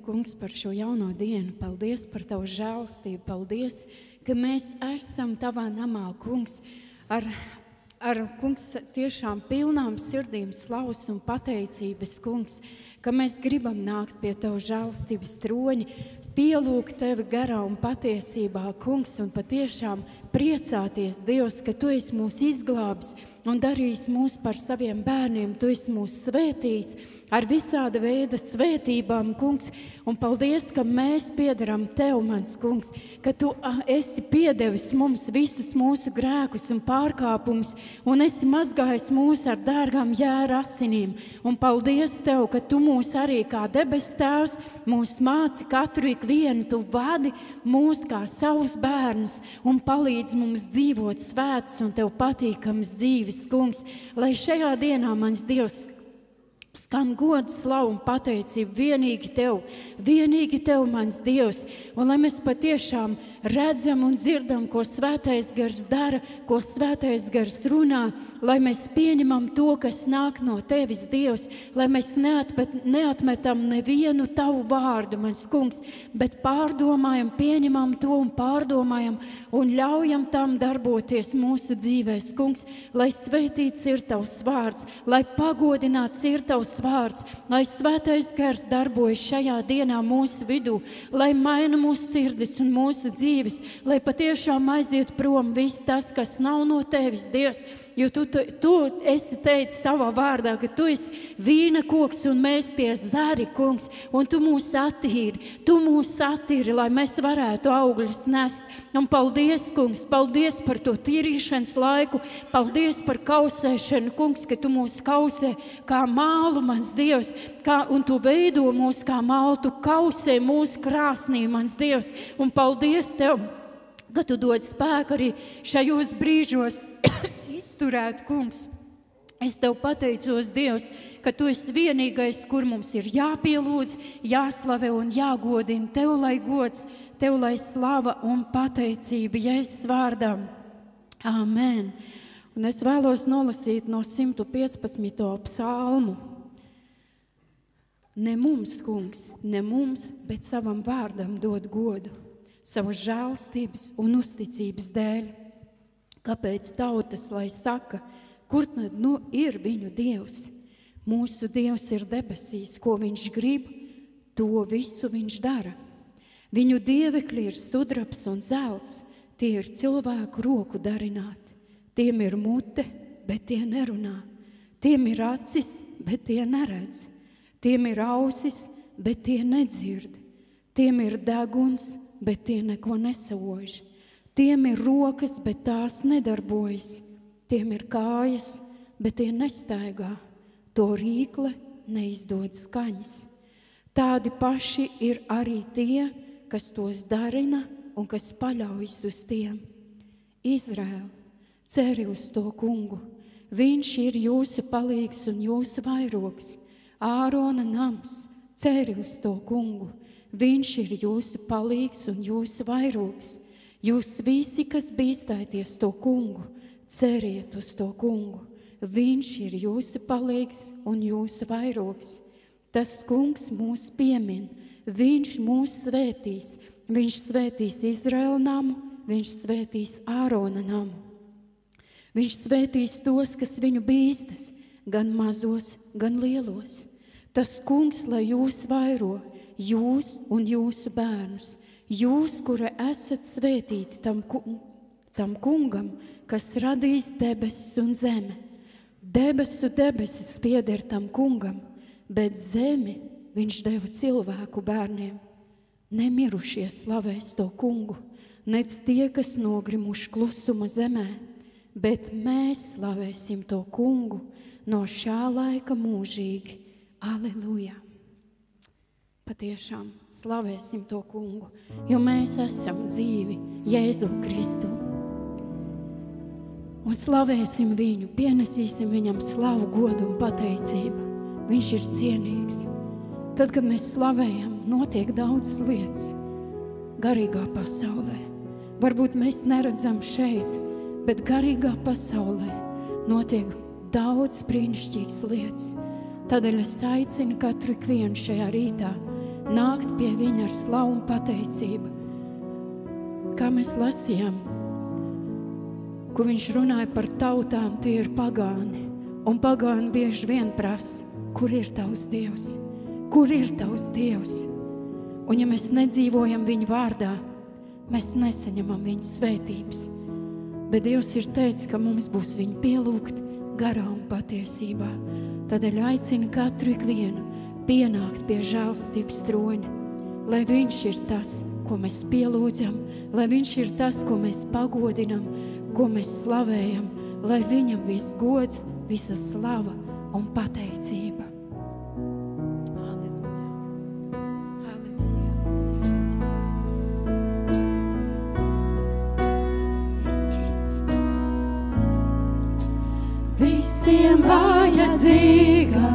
kungs, par šo jauno dienu. Paldies par tavu žēlstību. Paldies, ka mēs esam tavā namā, kungs, ar kungs, tiešām pilnām sirdīm slavas un pateicības, kungs, ka mēs gribam nākt pie tavu žēlstības troņa, pielūgt tevi garā un patiesībā, kungs, un patiešām priecāties, Dievs, ka tu esi mūs izglābis un darījis mūs par saviem bērniem. Tu esi mūs svētījis ar visāda veida svētībām, kungs, un paldies, ka mēs piederam tev, mans kungs, ka tu esi piedevis mums visus mūsu grēkus un pārkāpumus, un esi mazgājis mūs ar dārgām jēra asinīm. Un paldies tev, ka tu mūs arī kā debes tēvs, mūs māci katru ikvienu, tu vadi mūs kā savus bērnus un palīdz mums dzīvot svētas un tev patīkams dzīves, kungs, lai šajā dienā, mans Dievs, skan gods, slavu un pateicību vienīgi tev, mans Dievs, un lai mēs patiešām redzam un dzirdam, ko Svētais Gars dara, ko Svētais Gars runā, lai mēs pieņemam to, kas nāk no tevis, Dievs, lai mēs neatmetam nevienu tavu vārdu, mans kungs, bet pārdomājam, pieņemam to un pārdomājam un ļaujam tam darboties mūsu dzīvēs, kungs, lai svētīts ir tavs vārds, lai pagodināts ir tavs vārds, lai Svētais Gars darbojas šajā dienā mūsu vidū, lai maina mūsu sirdis un mūsu dzīves, lai patiešām aiziet prom viss tas, kas nav no tevis, Dievs, jo tu esi teicis savā vārdā, ka tu esi vīna koks un mēs tie zari, kungs, un tu mūs attīri, lai mēs varētu augļus nest. Un paldies, kungs, paldies par to tīrīšanas laiku, paldies par kausēšanu, kungs, ka tu mūs kausē kā mālu, mans Dievs, un tu veido mūs kā mālu, tu kausē mūsu krāsnī, mans Dievs, un paldies tev, ka tu dod spēku arī šajos brīžos izturēt, kungs. Es tev pateicos, Dievs, ka tu esi vienīgais, kur mums ir jāpielūdz, jāslavē un jāgodina. Tev lai gods, tev lai slava un pateicība Jēzus vārdam. Amen. Un es vēlos nolasīt no 115. psalmu. Ne mums, kungs, ne mums, bet savam vārdam dod godu, savu žēlstības un uzticības dēļ. Kāpēc tautas, lai saka, kur tad ir viņu Dievs? Mūsu Dievs ir debesīs, ko viņš grib, to visu viņš dara. Viņu dievekļi ir sudrabs un zelts, tie ir cilvēku roku darināti. Tiem ir mute, bet tie nerunā. Tiem ir acis, bet tie neredz. Tiem ir ausis, bet tie nedzird. Tiem ir deguns, bet tie neko nesauž. Tiem ir rokas, bet tās nedarbojas. Tiem ir kājas, bet tie nestaigā. To rīkle neizdod skaņas. Tādi paši ir arī tie, kas tos darina un kas paļaujas uz tiem. Izraēl, ceri uz to kungu. Viņš ir jūsu palīgs un jūsu vairogs. Ārona nams, ceri uz to kungu. Viņš ir jūsu palīgs un jūsu vairogs. Jūs visi, kas bīstāties to kungu, ceriet uz to kungu. Viņš ir jūsu palīgs un jūsu vairogs. Tas kungs mūs piemin, viņš mūs svētīs. Viņš svētīs Izraēla namu, viņš svētīs Ārona namu. Viņš svētīs tos, kas viņu bīstas, gan mazos, gan lielos. Tas kungs, lai jūs vairo, jūs un jūsu bērnus. Jūs, kuri esat svētīti tam kungam, kas radīs debesis un zeme. Debesis pieder tam kungam, bet zemi viņš deva cilvēku bērniem. Nemirušie slavēs to kungu, nec tie, kas nogrimuši klusuma zemē, bet mēs slavēsim to kungu no šā laika mūžīgi. Aleluja! Patiešām slavēsim to kungu, jo mēs esam dzīvi Jēzu Kristu. Un slavēsim viņu, pienesīsim viņam slavu, godu un pateicību. Viņš ir cienīgs. Tad, kad mēs slavējam, notiek daudzas lietas garīgā pasaulē. Varbūt mēs neredzam šeit, bet garīgā pasaulē notiek daudz brīnišķīgas lietas. Tādēļ es aicinu katru ikvienu šajā rītā nākt pie viņa ar slavu un pateicību. Kā mēs lasījām, kur viņš runāja par tautām, tie ir pagāni. Un pagāni bieži vien prasa, kur ir tavs Dievs? Kur ir tavs Dievs? Un ja mēs nedzīvojam viņa vārdā, mēs nesaņemam viņa svētības. Bet Dievs ir teicis, ka mums būs viņa pielūgt garā un patiesībā. Tādēļ aicina katru ikvienu pienākt pie žēlstības troņa, lai viņš ir tas, ko mēs pielūdzam, lai viņš ir tas, ko mēs pagodinam, ko mēs slavējam, lai viņam viss gods, visa slava un pateicība. Visiem vajadzīga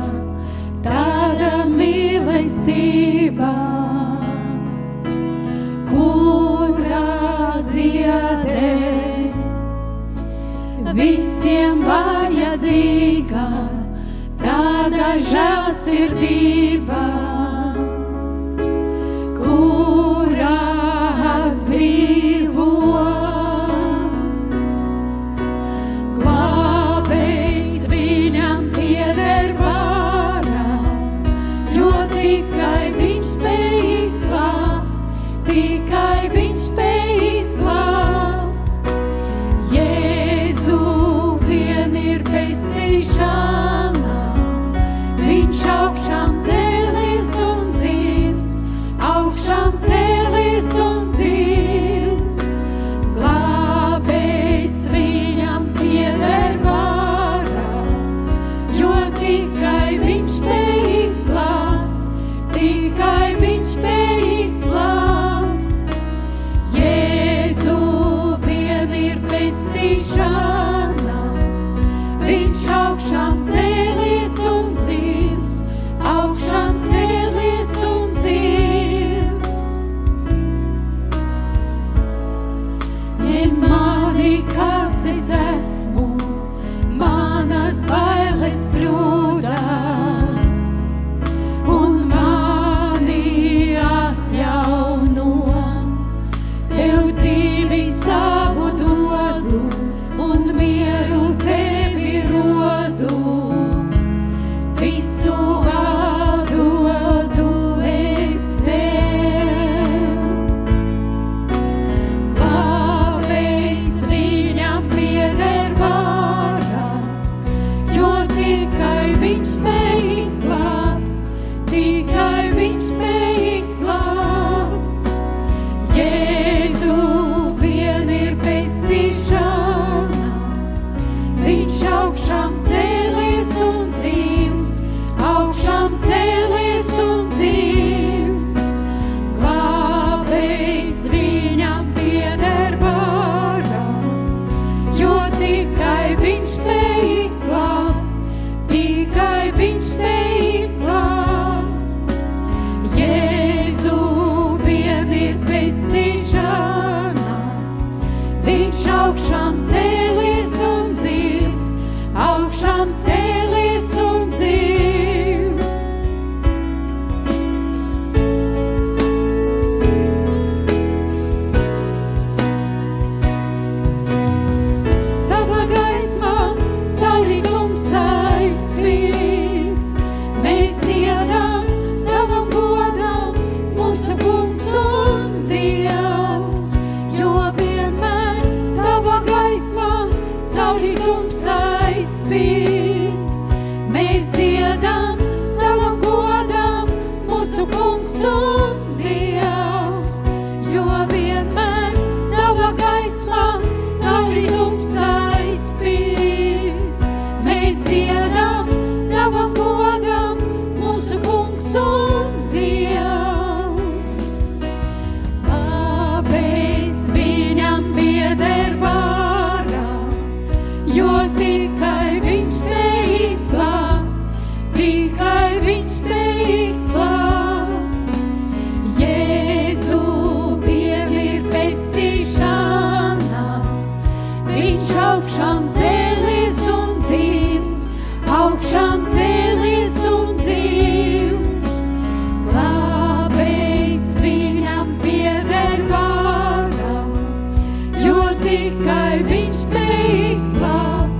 tāda mīlestība, kurā dziedē. Visiem vajadzīga tāda žēlsirdība, kurā atbrīvo. Glābējs viņam pieder vārā, jo tikai viņš spēj izglābt, tikai viņš spēj izglābt. Jēzu vien ir pestīšana, viņš augšām cēlies un dzīvs, augšām cēlies un dzīvs. Glābējs viņam pieder vārā, jo tikai viņš spēj izglābt, tikai viņš spēj izglābt. Jēzu vien ir pestīšana, viņš augšām cēlies un dzīvs, augšām cēlies un dzīvs. Ņem mani, kāds es esmu, manas bailes kļūdas, un mani atjauno. Tev dzīvi savu dodu, un mieru tevi rodu. Visu atdodu es tev. Glābējs viņam pieder vārā, jo tikai viņš spēj izglābt, tikai viņš spēj izglābt. Jēzu vien ir pestīšana, viņš augšām cēlies un dzīvs, augšām cēlies un dzīvs. Glābējs viņam pieder vārā, jo tikai viņš spēj izglābt, tikai viņš spēj izglābt. Jēzu vien ir pestīšana, viņš augšām cēlies un dzīvs, augšām cēlies un dzīvs. Tava gaisma cauri tumsai spīd, mēs dziedam tavam godam, mūsu kungs un Dievs, jo vienmēr tava gaisma cauri tumsai spīd. Mēs dziedam tavam godam, mūsu kungs un Dievs, jo vienmēr tava gaisma cauri tumsai spīd. Mēs dziedam tavam godam, mūsu kungs un Dievs. Glābējs viņam pieder vārā, jo tikai viņš tikai viņš spējīgs glābt,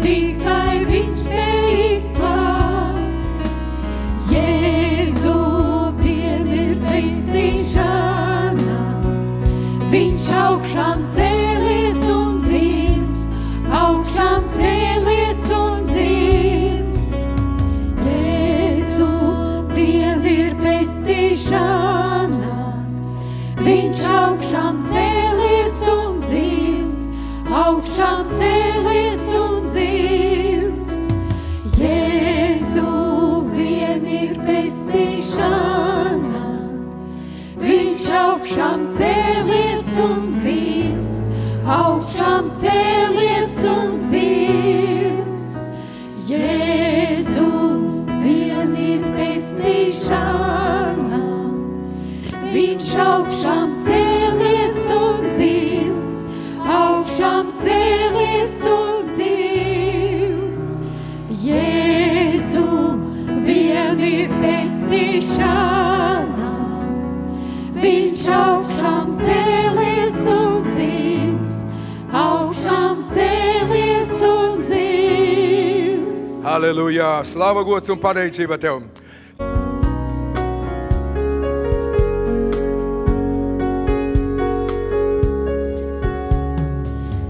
tikai viņš spējīgs glābt. Jēzu vien ir pestīšana, viņš augšām cēlies un dzīvs, augšām cēlies un dzīvs. Jēzu vien ir pestīšana, viņš augšām cēlies un dzīvs, augšām cēlies un dzīvs. Jēzu vien ir pestīšana, viņš augšām cēlies un dzīvs, augšām cēlies un dzīvs. Jēzu vien ir pestīšana, viņš augšām cēlies un dzīvs, augšām cēlies un dzīvs. Jēzu vien ir pestīšana, viņš augšām cēlies un dzīvs, augšām cēlies un dzīvs. Halleluja! Slava, gods un pateicība Tev!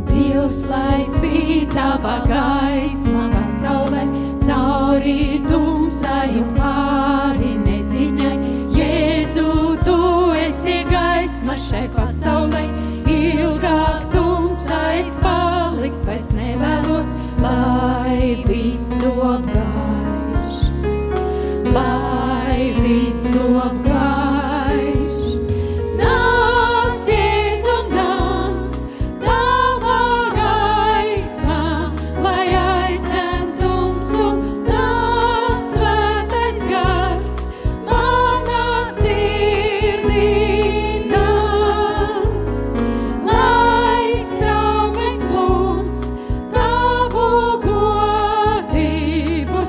Dievs, lai spīd Tava gaisma pasaulē, cauri tumsai un pāri neziņai. Jēzu, Tu esi gaisma šai pasaulē, ilgāk tumsā es palikt vairs nevēlos, lai viss top gaišs, lai viss top gaišs. Nāc, Jēzu, nāc, Tava gaisma, lai aizdzen tumsu, nāc, Svētais Gars, manā sirdī nāc, lai straumēs plūns, Tavu godību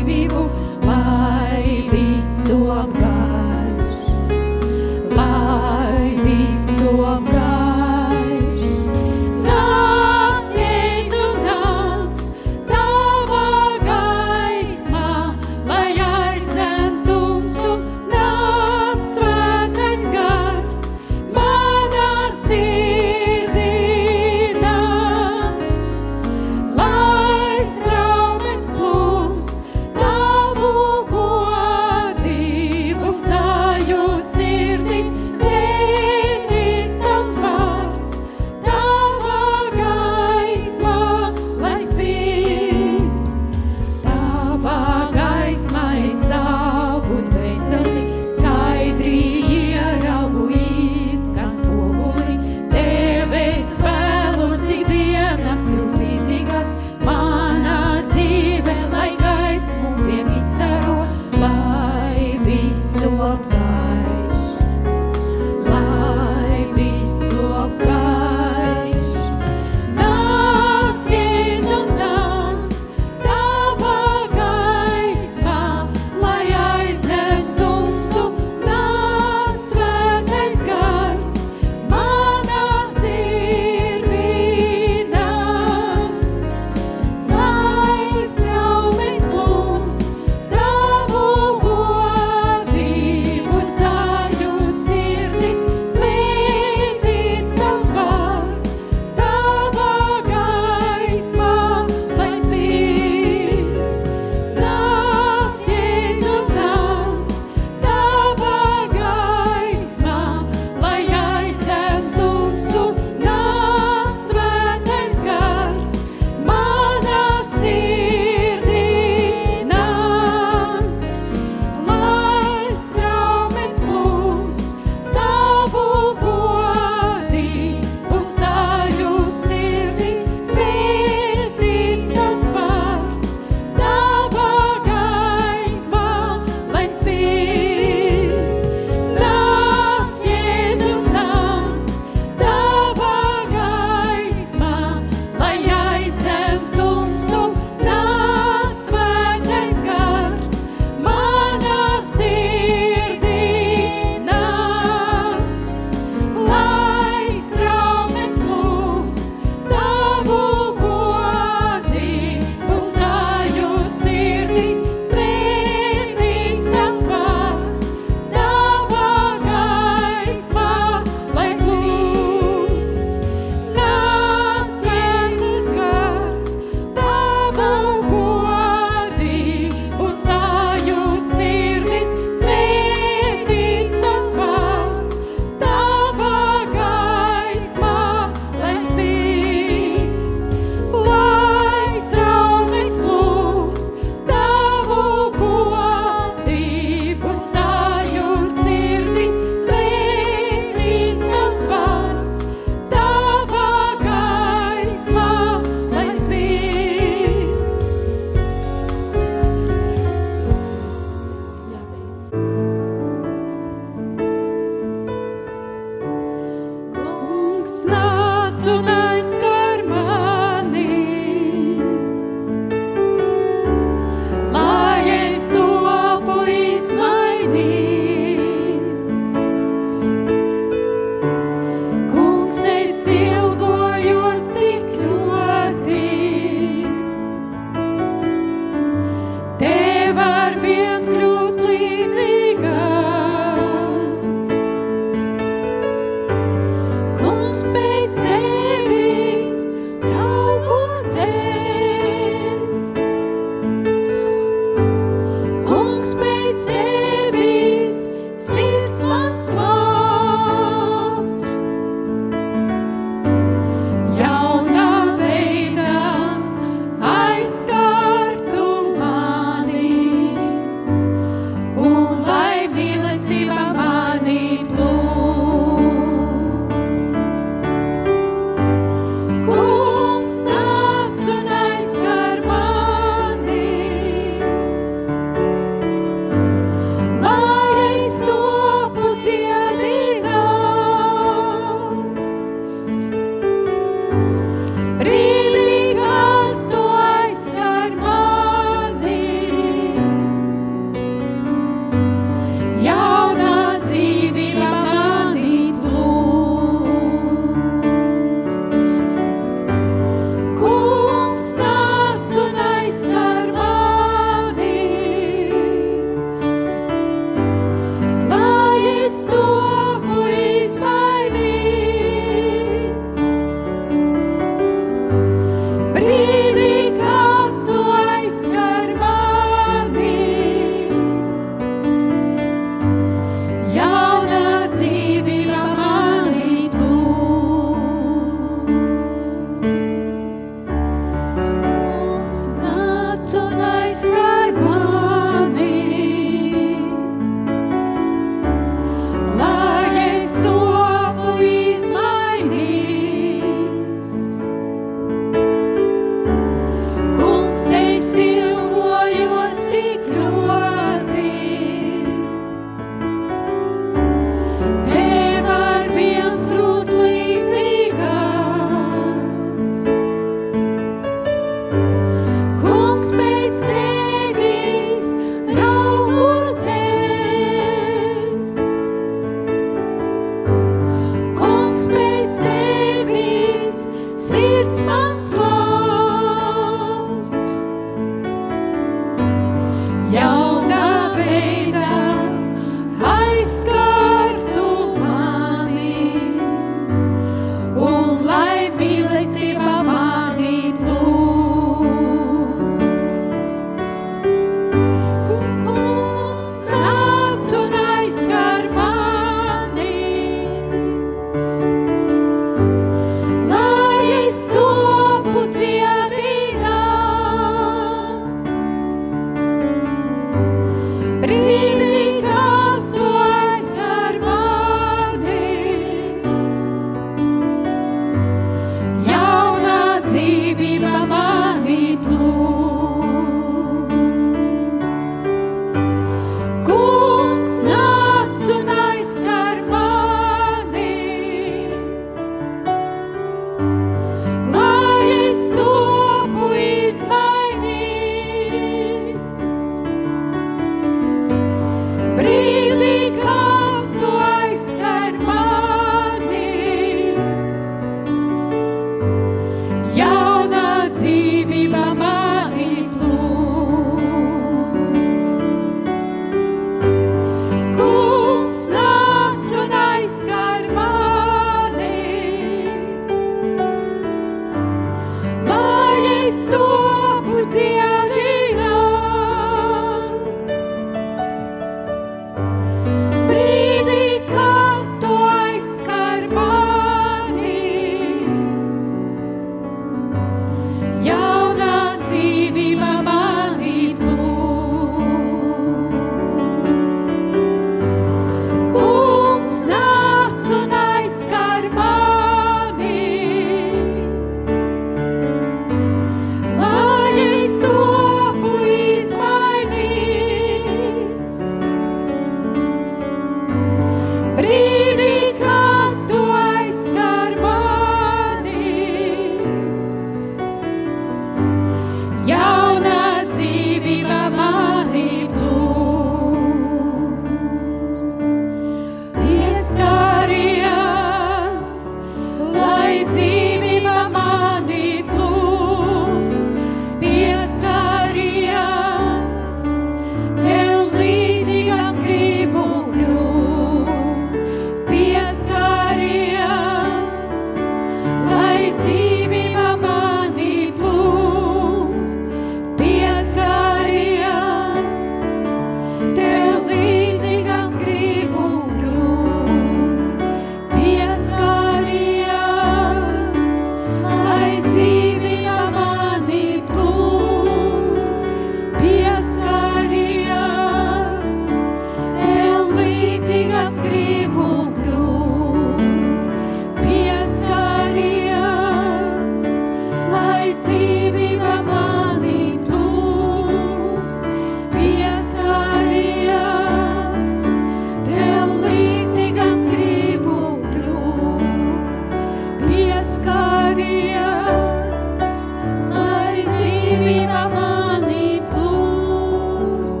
dzīvība mani plūst,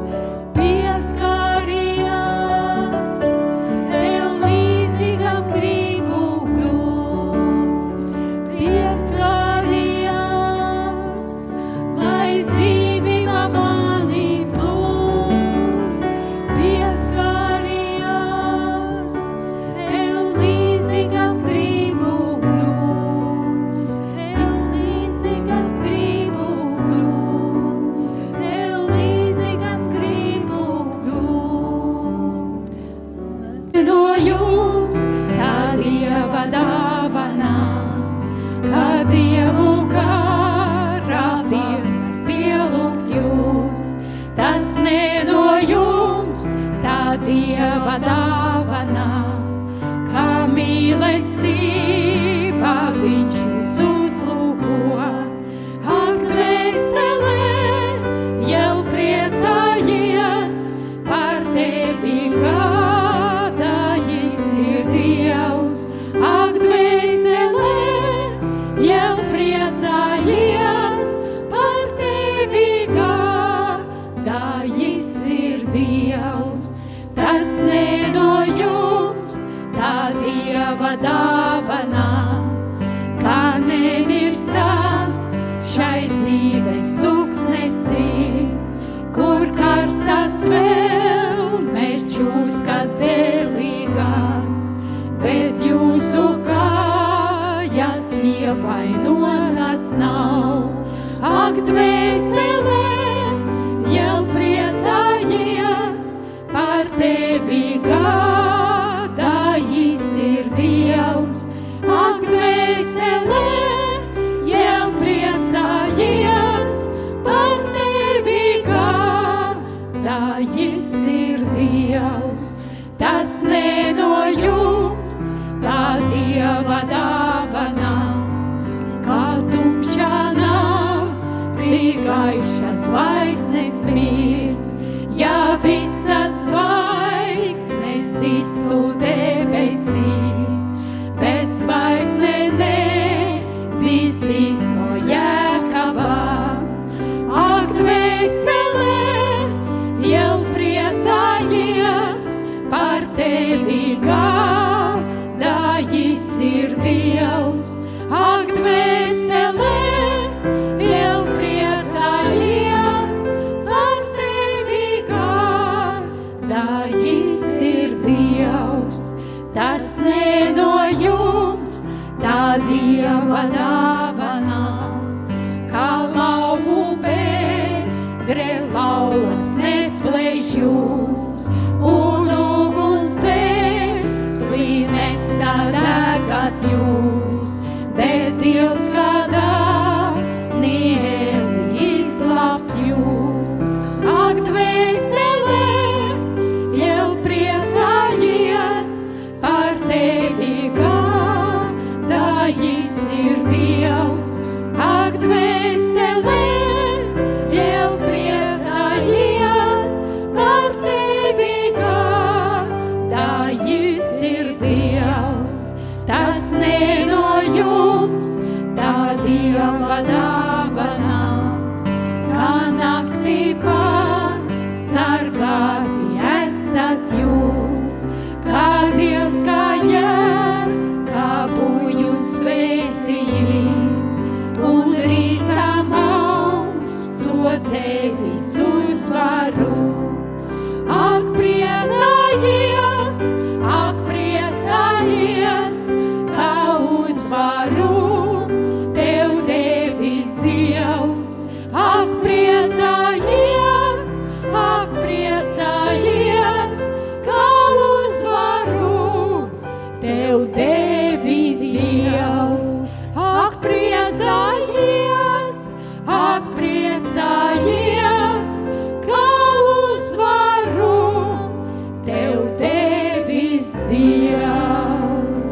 pieskarījās, tev līdzīgam gribu kļūt, pieskarījās, lai dzīvība mani plūst, pieskarījās, tev līdzīgam gribu kļūt, tev līdzīgas gribu kļūt, tev līdzīgas gribu kļūt. No jums tā Dieva dāvana, kā Dievu karā pielūgt jūs. Tas ne no jums tā Dieva dāvana, kā mīlestība viņš jūs uzlūko. Ak, dvēselē, jau priecājies par tevi, kāda jis ir Dievs. Ak, dvēselē, jau priecājies par tevi, kāda jis ir Dievs. Tas ne no jums tā Dieva dāvana, kā nemirstāt šai dzīves tūkstnesī, kur karstas vēlmes čūskas zelīgās, bet jūsu kājas ievainotas nav. Ak, dvēselē, jau priecājies par tevi, kāda jis ir Dievs. Ak, dvēselē, jau priecājies par tevi, kāda jis ir Dievs. Tas ne no jums tā Dieva dāvana, kā tumšā naktī gaišas zvaigznes mirds, ja visas zvaigznes cistu debesīs, bet zvaigzne nedzisīs no Jēkabām. Ak, dvēselē, jau priecājies par tevi, kāda jis ir Dievs. Ak, dvēselē, jau priecājies par tevi, kāda jis ir Dievs. Tas ne no jums tā Dieva dāvana, kā lauvu bedres laulas neplēš jūs, un uguns ceklī nesadegat jūs, bet Dievs kādā nieli izglābs jūs. Ak, dvēselē, jau priecājies par tevi, kāda jis ir Dievs. Ak, dvēselē, jau priecājies par tevi, kāda jis ir Dievs. Tas ne no jums tā Dieva dāvana, kā naktī pasargāti esat jūs, kā Dievs kā Jēkabu jūs svētījis, un rītam augstot tevis uzvaru. Ak, priecājies, kā uzvaru tev devis Dievs. Ak, priecājies, kā uzvaru tev devis Dievs. Ak, priecājies, kā uzvaru tev devis Dievs.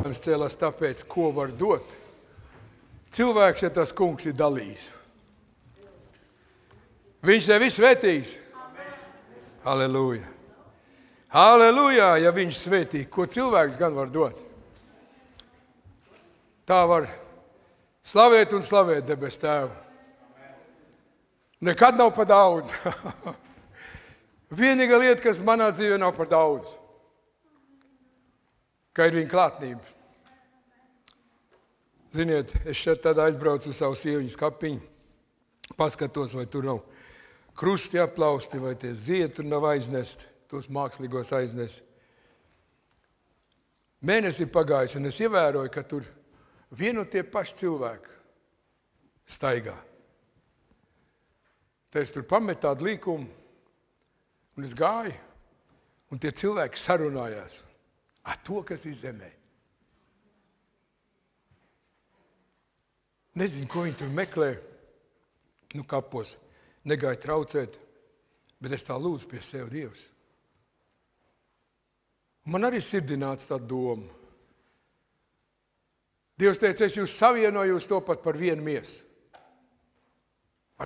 Man cēlās tāpēc, ko var dot. Cilvēks, ja tas kungs ir dalījis. Viņš tevi svētīs. Halleluja. Halleluja, ja viņš svētī, ko cilvēks gan var dot. Tā var slavēt un slavēt debes Tēvu. Nekad nav par daudz. Vienīgā lieta, kas manā dzīvē nav par daudz, ka ir viņa klātnība. Ziniet, es šeit tad aizbraucu uz savu sieviņas kapiņu, paskatos, vai tur nav krusti aplausti, vai tie ziedi tur nav aiznesti, tos mākslīgos aiznesti. Mēnesi ir pagājis, un es ievēroju, ka tur vienu tie paši cilvēki staigā. Tad es tur pametu tādu līkumu, un es gāju, un tie cilvēki sarunājās ar to, kas ir zemē. Nezinu, ko viņi tur meklē, kapos, negāju traucēt, bet es tā lūdzu pie sev Dievs. Man arī sirdī nāca tā doma. Dievs teica, es jūs savienoju jūs to pat par vienu miesu.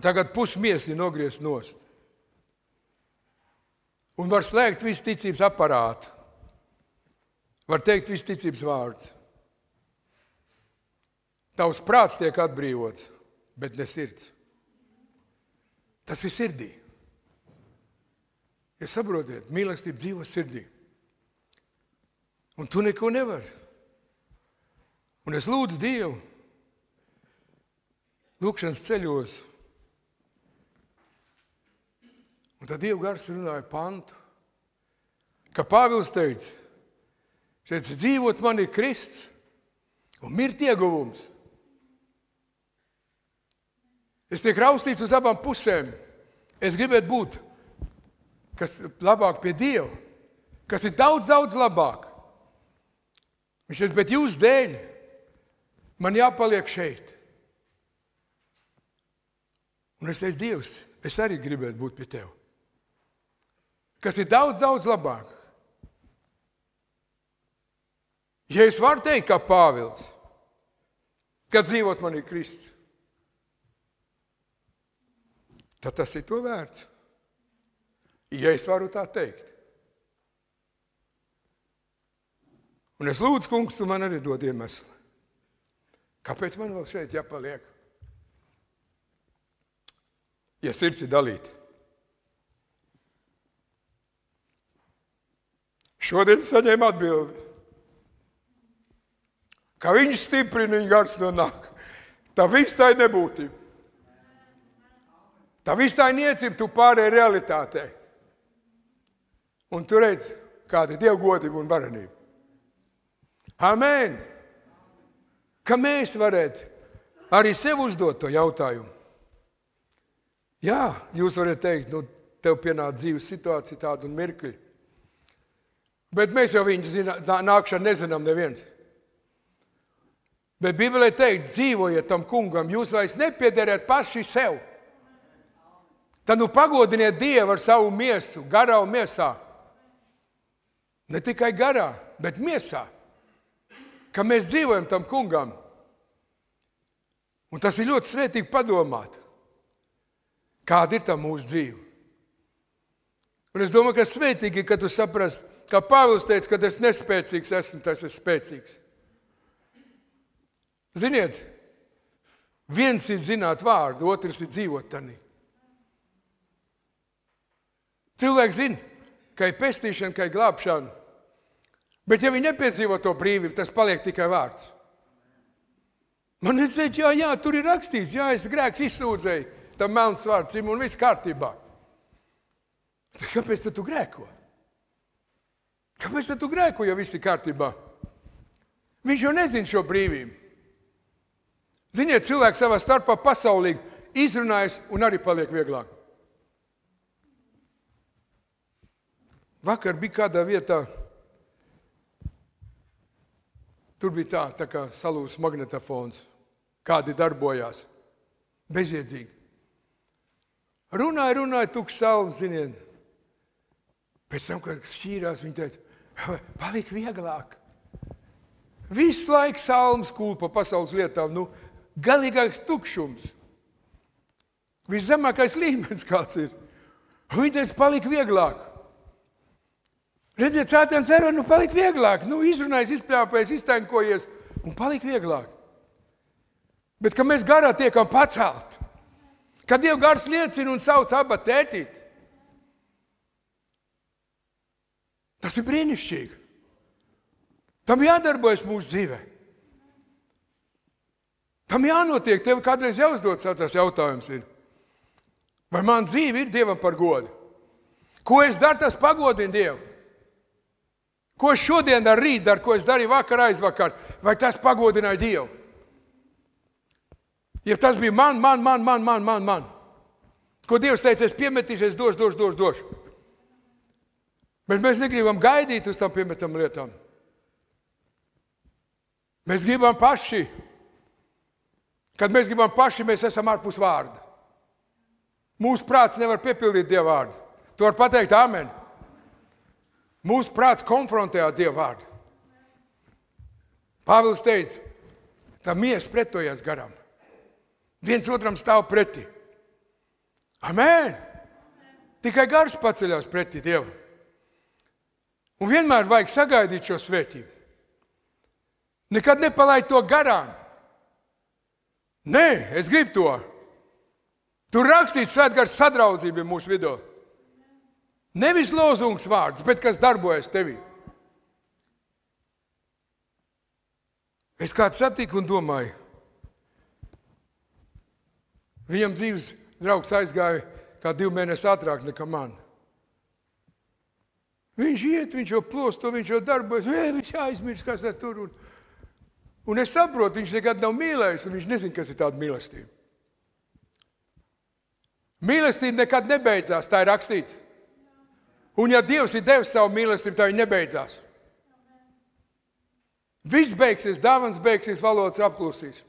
Tagad pusmiesi ir nogriezt nost. Un var slēgt visu ticības aparātu. Var teikt visu ticības vārdus. Tavs prāts tiek atbrīvots, bet ne sirds. Tas ir sirdī. Ja saprotiet, mīlestība dzīvo sirdī. Un tu neko nevari. Un es lūdzu Dievu, lūkšanas ceļos. Un tad Dieva gars runāja pantu, ka Pāvils teica, šeit dzīvot man ir Kristus un mirt ieguvums. Es tiek raustīts uz abām pusēm. Es gribētu būt, kas labāk pie Dieva, kas ir daudz, daudz labāk. Viņš teica, bet jūs dēļ man jāpaliek šeit. Un es teicu, Dievs, es arī gribētu būt pie Tev. Kas ir daudz, daudz labāk. Ja es varu teikt, kā Pāvils, ka dzīvot man ir Kristus, tad tas ir to vērts. Ja es varu tā teikt. Un es lūdzu, kungs, tu man arī dod iemeslu. Kāpēc man vēl šeit jāpaliek? Ja sirds ir dalīta. Šodien saņēmu atbildi, ka viņš stiprina, viņa gars nonāk. Tā viss tā ir nebūtība. Tā viss tā ir niecība, tu pārēji realitātei. Un tu redz, kāda ir Dieva godība un varenība. Amen! Ka mēs varētu arī sev uzdot to jautājumu. Jā, jūs varat teikt, tev pienāk dzīves situācija tāda un mirkļi. Bet mēs jau viņu nākšanu nezinām neviens. Bet Bībelē teikt, dzīvojiet tam kungam, jūs vairs nepiederēt paši sev. Tad pagodiniet Dievu ar savu miesu, garā un miesā. Ne tikai garā, bet miesā. Ka mēs dzīvojam tam kungam. Un tas ir ļoti svētīgi padomāt, kāda ir tā mūsu dzīve. Un es domāju, ka svētīgi, ka tu saprast, kā Pāvils teica, kad es nespēcīgs esmu, tas es spēcīgs. Ziniet, viens ir zināt vārdu, otrs ir dzīvot tanī. Cilvēks zina, ka ir pestīšana, ka ir glābšana, bet ja viņi nepiedzīvo to brīvību, tas paliek tikai vārds. Man teica, jā, tur ir rakstīts, jā, es grēks izsūdzēju, tam melns vārds, un viss kārtībā. Kāpēc tad tu grēko? Kāpēc tad tu grēko, ja viss ir kārtībā? Viņš jau nezina šo brīvību. Ziniet, cilvēks savā starpā pasaulīgi izrunājas un arī paliek vieglāk. Vakar bija kādā vietā, tur bija tā kā salūzis magnetofons, kādi darbojās, bezjēdzīgi. Runāja, tukšs salms, ziniet. Pēc tam, kad šķīrās, viņi teica, paliek vieglāk. Visu laiku salms kūl pa pasaules lietām, galīgāks tukšums. Viszemākais līmenis kāds ir. Viņi teica, paliek vieglāk. Redziet, Sātans ar, paliek vieglāk. Izrunājis, izpļāpējis, iztenkojies un paliek vieglāk. Bet, ka mēs garā tiekam pacelti, Kad Dieva gars liecina un sauc Abba tētīt. Tas ir brīnišķīgi. Tam jādarbojas mūsu dzīvē. Tam jānotiek. Tev kādreiz jāuzdod tas jautājums ir. Vai man dzīve ir Dievam par godu? Ko es daru, tas pagodina Dievu. Ko es šodien daru, rīt daru, ko es darīju vakar, aizvakar, vai tas pagodināja Dievu? Ja tas bija man. Ko Dievs teica, es piemetīšies, došu. Bet mēs negribam gaidīt uz tam piemetam lietām. Mēs gribam paši. Kad mēs gribam paši, mēs esam ārpus vārda. Mūsu prāts nevar piepildīt Dieva vārdu. Tu vari pateikt amen. Mūsu prāts konfrontē ar Dieva vārdu. Pāvils teica, tā miers pretojas garam. Viens otram stāv pretī. Amen. Tikai gars paceļās pretī Dievam. Un vienmēr vajag sagaidīt šo svētību. Nekad nepalaid to garām. Nē, es gribu to. Tur rakstīts svētgars sadraudzība mūsu vidū. Nevis lozungs vārds, bet kas darbojas tevī. Es kādu satiku un domāju. Viņam dzīves draugs aizgāja kā 2 mēnešus ātrāk nekā man. Viņš iet, viņš jau plosto, viņš jau darbojas, viņš aizmirst, kas ir tur. Un es saprotu, viņš nekad nav mīlējis, un viņš nezina, kas ir tāda mīlestība. Mīlestība nekad nebeidzās, tā ir rakstīts. Un ja Dievs ir devis savu mīlestību, tā viņa nebeidzās. Viss beigsies, dāvans beigsies, valodas apklusīs.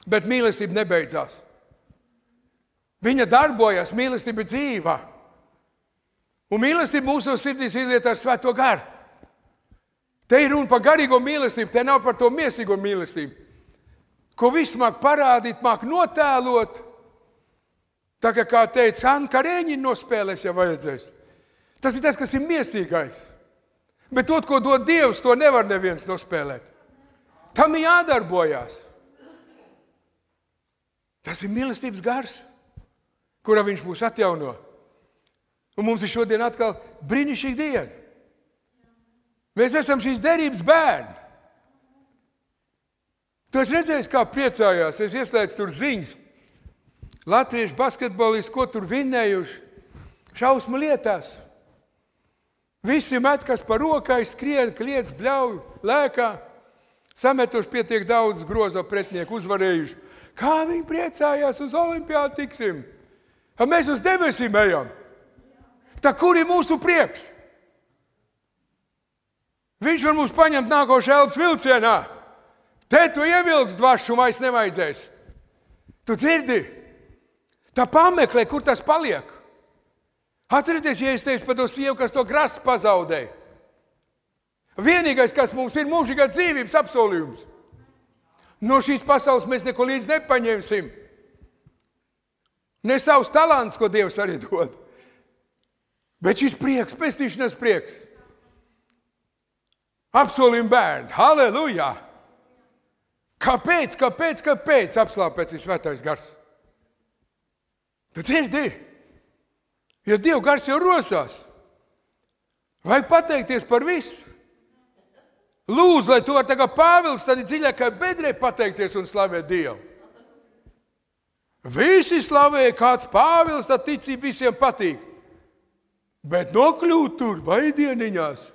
Bet mīlestība nebeidzās. Viņa darbojas, mīlestība ir dzīva. Un mīlestība mūsu sirdīs izliet ar svēto garu. Te ir runa par garīgo mīlestību, te nav par to miesīgo mīlestību. Ko viss māk parādīt, māk notēlot. Tā kā teica, Kareņi nospēlēs, ja vajadzēs. Tas ir tas, kas ir miesīgais. Bet to, ko dod Dievs, to nevar neviens nospēlēt. Tam ir jādarbojās. Tas ir mīlestības gars, kurā viņš mūs atjauno. Un mums ir šodien atkal brīnišķīga diena. Mēs esam šīs derības bērni. Tu esi redzējis, kā priecājās. Es ieslēdzu tur ziņu. Latviešu basketbolisti, ko tur vinnējuši. Šausmu lietās. Visi met, kas pa rokai skrien, kliedz, bļauj, lēkā. Sametuši pietiek daudz grozo pretinieku uzvarējuši. Kā viņi priecājās, uz olimpiādu tiksim? Mēs uz debesīm ejam. Tā kur ir mūsu prieks? Viņš var mums paņemt nākošajā elpas vilcienā. Te tu ievilks dvašu, vairs nevajadzēs. Tu dzirdi? Tā pameklē, kur tas paliek. Atcerieties, ja es teicu par to sievu, kas to grasu pazaudēja. Vienīgais, kas mums ir mūžīgā dzīvības apsolījums. No šīs pasaules mēs neko līdz nepaņemsim. Ne savus talants, ko Dievs arī dod. Bet šis prieks, pestīšanas prieks. Apsolījumi bērni. Halleluja! Kāpēc apslāpēc ir svētais gars? Tu dzirdi? Jo Dieva gars jau rosās. Vajag pateikties par visu. Lūdzu, lai tu var tagad Pāvils tad dziļākai bedrē pateikties un slavēt Dievu. Visi slavēja, kāds Pāvils, tad ticība visiem patīk. Bet nokļūt tur vaidieniņās.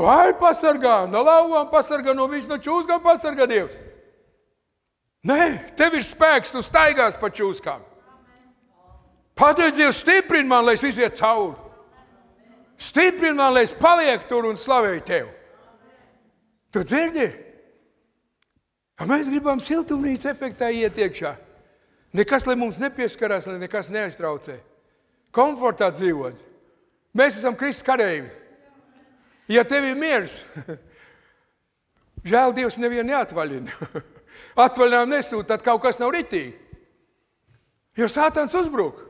Vai pasargā, no lauvām pasargā, no visu no čūskām pasargā Dievs. Nē, tev ir spēks, tu staigās pa čūskām. Pateic Dievs, stiprini man, lai es iziet cauri. Stiprini man, lai es palieku tur un slavēju tev. Tu dzirdi? Mēs gribam siltumnīca efektā iet iekšā. Nekas, lai mums nepieskarās, lai nekas neaiztraucē. Komfortā dzīvot. Mēs esam Kristus kareivi. Ja tev ir miers, žēl Dievs nevienu neatvaļina. Atvaļinājumu nesūt, tad kaut kas nav ritīgi. Jo Sātans uzbruk.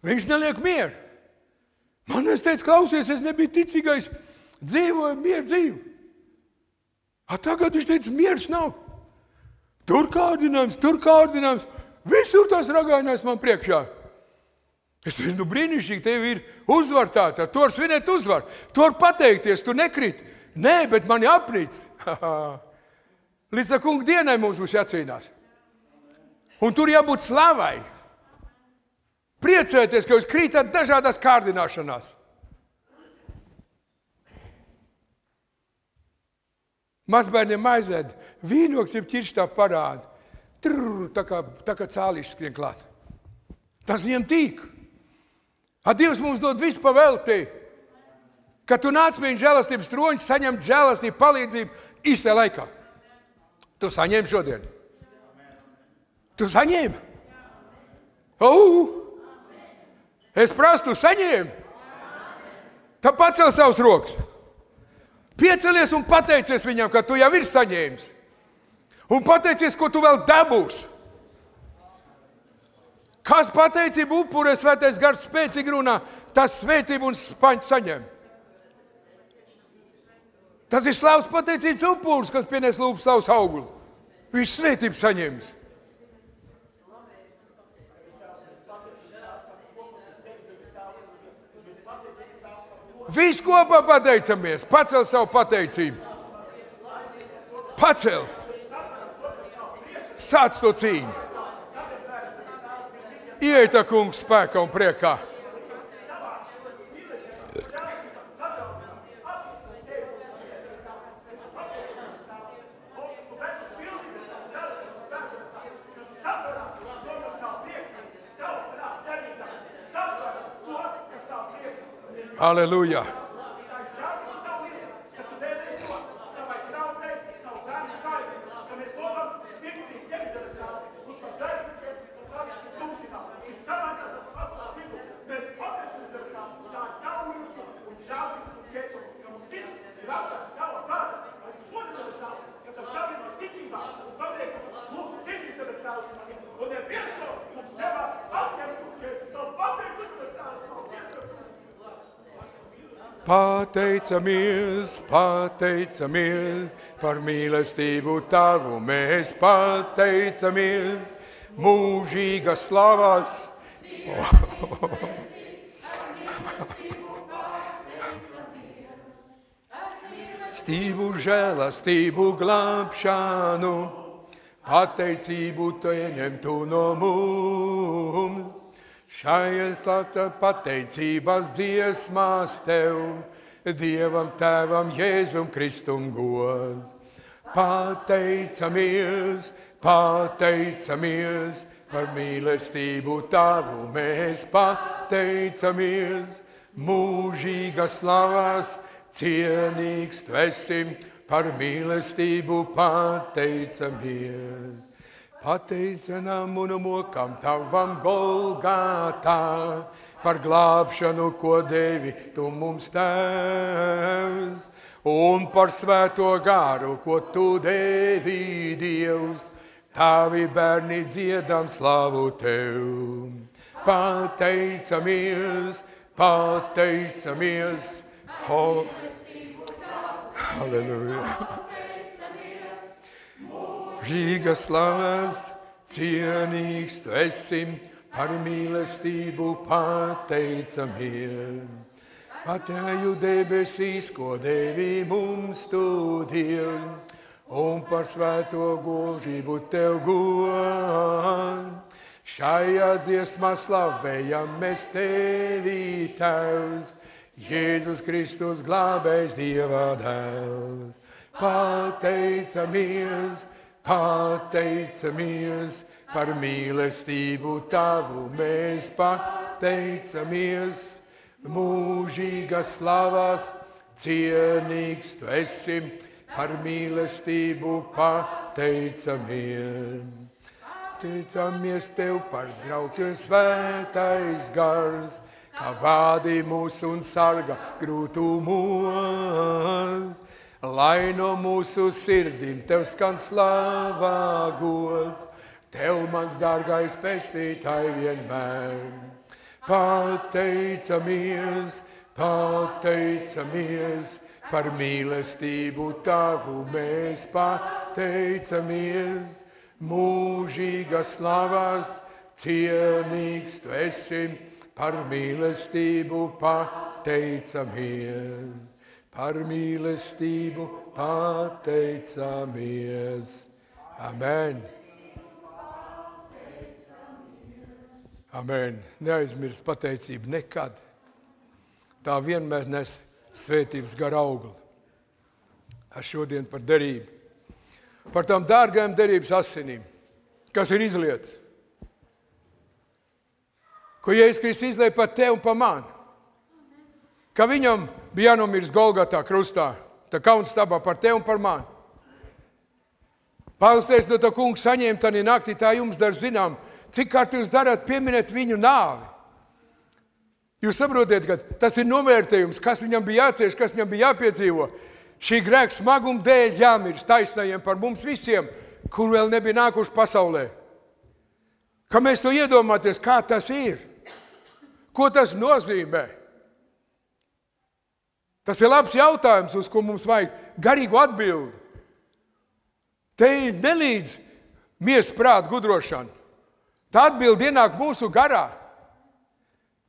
Viņš neliek mieru. Man es teicu, klausies, es nebiju ticīgais, dzīvoju mieru dzīvi. Tagad viņš teica, miers nav. Tur kārdinājums. Visur tās ragainās man priekšā. Es teicu, brīnišķīgi, tev ir uzvar tātad, tu var svinēt uzvar, tu var pateikties, tu nekrīt. Nē, bet mani apnīc. Līdz tā kunga dienai mums būs jācīnās. Un tur jābūt slavai. Priecēties, ka jūs krītat dažādās kārdināšanās. Mazbērniem aizēd, vīnoks ir ķirštā parāda. Trrr, tā kā cālīši skrien klāt. Tas viņiem tīk. Dievs mums dod visu pa velti. Kad tu nāc pie viņa žēlastības troņa, saņem žēlastību, palīdzību īstajā laikā. Tu saņēmi šodien. Tu saņēmi. Es prasu, tu saņēmi. Tā pacel savus rokas. Piecelies un pateicies viņam, ka tu jau ir saņēmis. Un pateicies, ko tu vēl dabūsi. Kas pateicību upurē, svētais gars spēcīgi runā, tas svētību un spaņu saņem. Tas ir slavs pateicības upurs, kas pienes lūpu savus auguli. Viņš svētību saņems. Viss kopā pateicamies. Pacel savu pateicību. Pacel. Sāc to cīņu. Ieita kungs spēkā un priekā. Halleluja. Pateicamies, pateicamies par mīlestību tavu, mēs pateicamies mūžīgas slavas. Stību, žēlastību, glābšanu, pateicību tu ieņemtu no mums. Šajās pateicības dziesmās tev, Dievam Tēvam, Jēzum Kristum gods. Pateicamies, pateicamies par mīlestību tavu, mēs pateicamies mūžīgas slavas, cienīgs tu esi, par mīlestību pateicamies. Pateicinām un mokam tavam Golgātā, par glābšanu, ko devi tu mums Tēvs, un par svēto garu, ko tu devi Dievs, tavi bērni dziedam slavu tev. Pateicamies, pateicamies, halleluja. Mūžīgas slavas, cienīgs tu esi, par mīlestību pateicamies. Patēju debesīs, ko devi mums tu Dievs, un par svēto gožību tev god. Šajā dziesmā slavējam mēs tevi, Tēvs, Jēzus Kristus glābējs, Dieva dēls. Pateicamies, pateicamies, par mīlestību tavu mēs pateicamies, mūžīgas slavas, cienīgs tu esi, par mīlestību pateicamies. Teicamies tev par draugu svētais gars, kā vādi mūs un sarga grūtumos. Lai no mūsu sirdīm tev skan slavā gods, tev mans dārgais pestītāj vienmēr. Pateicamies, pateicamies, par mīlestību tavu mēs pateicamies, mūžīgas slavas, cienīgs tu esi, par mīlestību pateicamies. Par mīlestību pateicamies. Amen. Amen. Neaizmirst pateicību nekad. Tā vienmēr nes svētības gara augli. Ar šodien par derību. Par tām dārgajām derības asinīm, kas ir izlietas. Ko Jēzus Kristus izlēja par tevi un par mani. Ka viņam bija jānomirst Golgatā krustā, tā kaunstabā par tevi un par mani. Pāvils teica, no tā kungs saņēma tanī naktī, tā jums dar zinām, cik kārt jūs darat pieminēt viņu nāvi. Jūs saprotiet, ka tas ir novērtējums, kas viņam bija jācieš, kas viņam bija jāpiedzīvo. Šī grēka smaguma dēļ jāmirst taisnajiem par mums visiem, kur vēl nebija nākuši pasaulē. Ka mēs to iedomāties, kā tas ir, ko tas nozīmē. Tas ir labs jautājums, uz ko mums vajag garīgu atbildi. Te ir nelīdz miesas prāta gudrošana. Tā atbildi ienāk mūsu garā.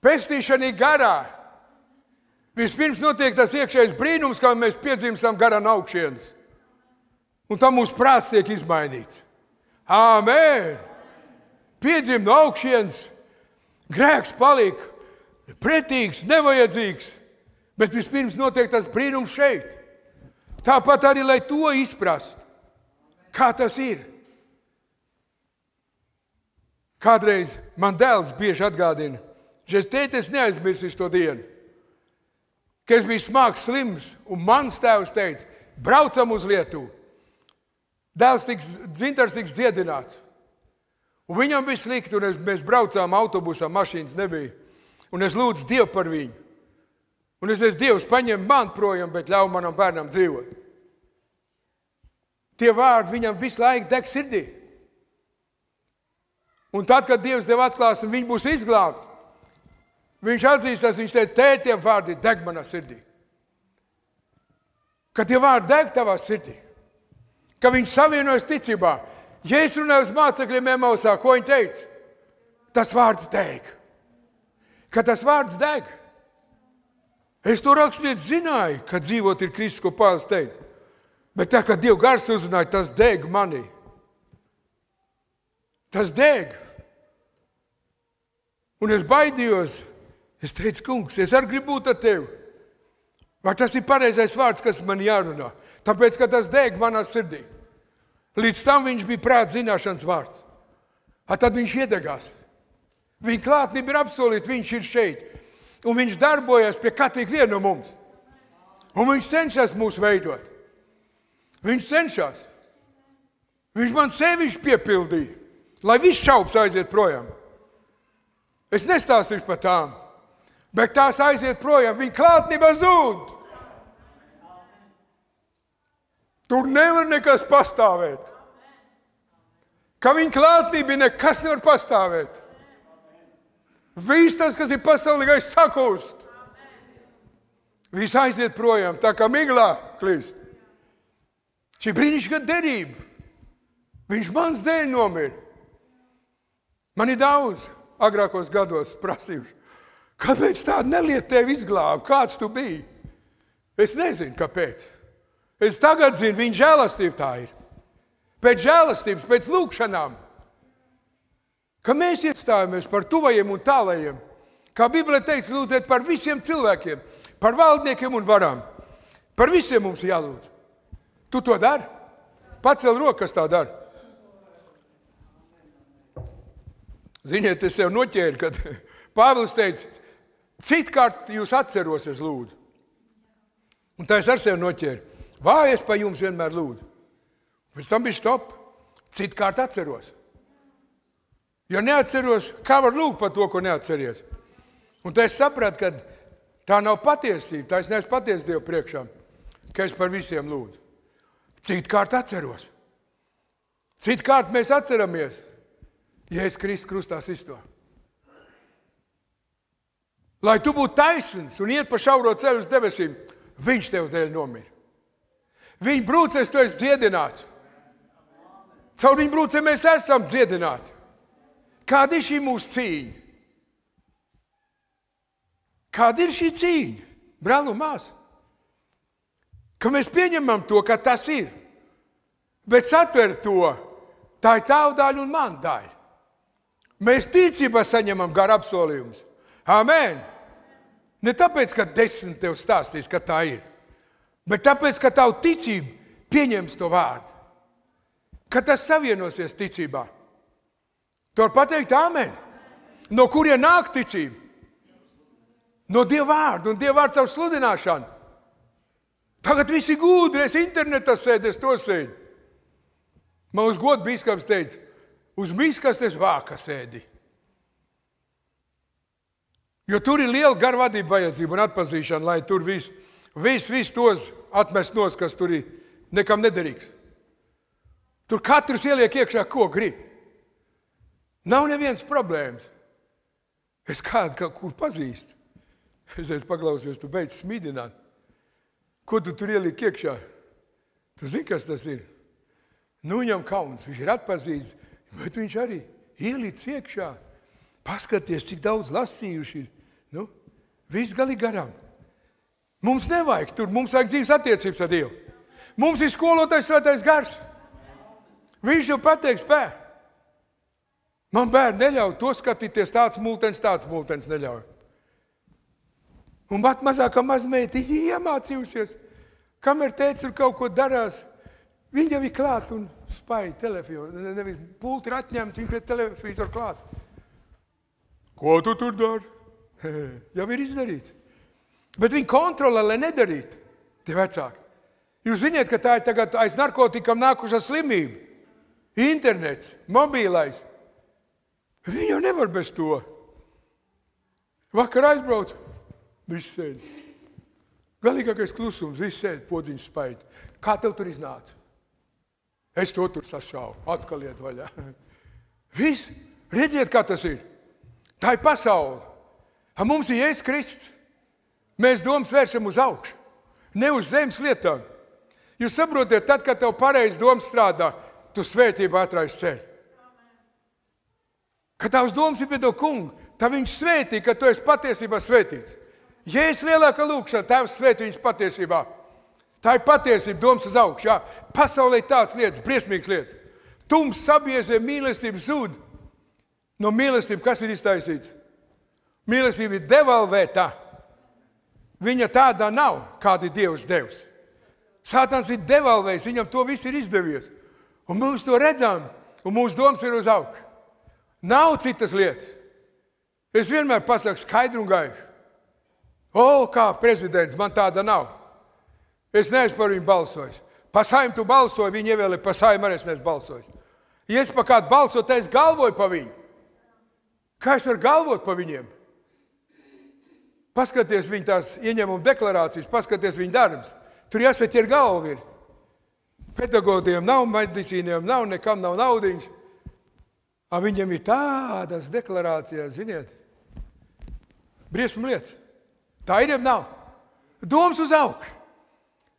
Pestīšana ir garā. Vispirms notiek tas iekšējais brīnums, kā mēs piedzimstam garā no augšienes. Un tam mūsu prāts tiek izmainīts. Āmen! Piedzim no augšienes, grēks palika pretīgs, nevajadzīgs, bet vispirms notiek tas brīnums šeit. Tāpat arī, lai to izprastu, kā tas ir. Kādreiz man dēls bieži atgādina, tēti, es neaizmirsīšu to dienu, ka es biju smags slims, un mans tēvs teica, braucam uz Lietuvu. Dzintars tiks dziedināts. Un viņam bija slikti, un mēs braucām autobusā, mašīnas nebija. Un es lūdzu Dievu par viņu. Un es teicu, Dievs, paņem man projām, bet ļauj manam bērnam dzīvot. Tie vārdi viņam visu laiku deg sirdī. Un tad, kad Dievs tev atklās, un viņi būs izglābti, viņš atzīstās, viņš teica, tēt, tie vārdi deg manā sirdī. Ka tie vārdi deg tavā sirdī. Ka viņš savienojas ticībā. Ja es runāju uz mācekļiem Emausā, ko viņi teica? Tas vārds deg. Ka tas vārds deg. Es to raksturīt zināju, ka dzīvot ir Kristus, ko Pāvils teica. Bet tā, kad Dieva gars uzrunāja, tas deg manī. Tas deg. Un es baidījos. Es teicu, kungs, es arī gribu būt ar tevi. Vai tas ir pareizais vārds, kas man jārunā? Tāpēc, ka tas deg manā sirdī. Līdz tam viņš bija prāta zināšanas vārds. Tad viņš iedegās. Viņa klātnība ir apsolīta, viņš ir šeit. Un viņš darbojas pie katru vienu no mums. Un viņš cenšas mūs veidot. Viņš cenšas. Viņš man sevišķi piepildīja, lai viss šaubas aiziet projām. Es nestāstīšu par tām, bet tās aiziet projām. Viņa klātnība zūd. Tur nevar nekas pastāvēt. Ka viņa klātnība nekas nevar pastāvēt. Viss tas, kas ir pasaulīgais, sakūst. Viss aiziet projām, tā kā miglā klīst. Šī brīnišķīga derība. Viņš mans dēļ nomira. Man ir daudz agrākos gados prasījuši. Kāpēc tāda nelieta tevi izglāba? Kāds tu biji? Es nezinu, kāpēc. Es tagad zinu, viņa žēlastība tā ir. Pēc žēlastības, pēc lūkšanām. Ka mēs iestājamies par tuvajiem un tālajiem. Kā Bībelē teica, lūdziet par visiem cilvēkiem, par valdniekiem un varām. Par visiem mums jālūdz. Tu to dari? Pacel roku, kas tā dara. Ziniet, es sev noķēru, kad Pāvils teica, citkārt jūs atcerosies lūdzu. Un tā es ar sevi noķēru. Vai es pa jums vienmēr lūdzu? Pēc tam bija stop. Citkārt atceros. Jo neatceros, kā var lūgt par to, ko neatceries. Un tā es sapratu, ka tā nav patiesība. Tā es neesmu patiesa Dievu priekšā, ka es par visiem lūdzu. Citkārt atceros. Citkārt mēs atceramies, Jēzus Kristus krustā sisto. Lai tu būtu taisns un iet pa šauro ceļu uz debesīm, viņš tev dēļ nomira. Viņa brūcēs tu esi dziedināts. Caur viņu brūcēm mēs esam dziedināti. Kāda ir šī mūsu cīņa? Kāda ir šī cīņa, brāl un māsa? Ka mēs pieņemam to, ka tas ir. Bet satver to, tā ir tava daļa un mana daļa. Mēs ticībā saņemam garu apsolījumus. Amen! Ne tāpēc, ka 10 tev stāstīs, ka tā ir, bet tāpēc, ka tavu ticību pieņems to vārdu. Ka tas savienosies ticībā. Tu var pateikt amen. No kurien nāk ticība? No Dieva vārdu un Dieva vārdu caur sludināšanu. Tagad visi gudri, es internetā sēdu, es to sēdu. Man uz godu bīskaps teica, uz miskastes vāka sēdi. Jo tur ir liela garvadība vajadzība un atpazīšana, lai tur viss tos atmest nos, kas tur ir nekam nederīgs. Tur katrs ieliek iekšā, ko grib. Nav nevienas problēmas. Es kādu kaut kur pazīstu. Es teicu, paklausies, tu beidz smīdināt. Ko tu tur ieliek iekšā? Tu zini, kas tas ir? Nu, viņam kauns, viņš ir atpazīts, bet viņš arī ielic iekšā. Paskaties, cik daudz lasījuši ir. Nu, viss galīgi garām. Mums nevajag tur, mums vajag dzīves attiecības ar Dievu. Mums ir skolotājs Svētais Gars. Viņš jau pateiks, man bērni neļauj to skatīties, tāds multens neļauj. Un pat mazākā mazmeita iemācījusies, kamēr tētis tur kaut ko darās, viņa jau ir klāt un spēj telefonu, nevis pulti ir atņemt, viņa pie televizora klāt. Ko tu tur dari? Jau ir izdarīts. Bet viņi kontrolē, lai nedarītu, tie vecāki. Jūs ziniet, ka tā ir tagad aiz narkotikam nākušā slimība. Internets, mobīlais. Viņi jau nevar bez to. Vakar aizbrauc, viss sēd. Galīgākais klusums, viss sēd, podziņš spaid. Kā tev tur iznāca? Es to tur sašauju, atkal iet vaļā. Viss, redziet, kā tas ir. Tā ir pasaule. Mums ir Jēzus Kristus. Mēs domas vēršam uz augšu, ne uz zemes lietām. Jūs saprotiet, tad, kad tev pareizi domas strādā, tu svētībā atraisi ceļu. Kad tavs domas ir pie to kungu, tad viņš svētī, ka tu esi patiesībā svētīts. Jēzus lielākā lūkšana, Tēvs svētī viņus patiesībā. Tā ir patiesība, domas uz augšu. Jā. Pasaulē tāds lietas, briesmīgas lietas. Tums sabiezē, mīlestība zūd. No mīlestība, kas ir iztaisīts? Mīlestība ir devalvēta. Viņa tādā nav, kāda ir Dievs devs. Sātans ir devalvējis, viņam to viss ir izdevies. Un mēs to redzam, un mūsu domas ir uz augšu. Nav citas lietas. Es vienmēr pasaku skaidru un gaišu. Kā prezidents, man tāda nav. Es neesmu par viņu balsojis. Pa Saim tu balsoji, viņi ievēlē, pa Saim arī es neesmu balsojis. Ja es pa kādu balsoju, tad es galvoju pa viņu. Kā es varu galvot pa viņiem? Paskaties viņu tās ieņēmuma deklarācijas, paskaties viņu darbus. Tur jāsaķer galva ir. Pedagogiem nav, medicīniem nav, nekam nav naudiņas. Viņiem ir tādas deklarācijas, ziniet, briesmu lietas. Tā ir, nav. Domas uz augšu.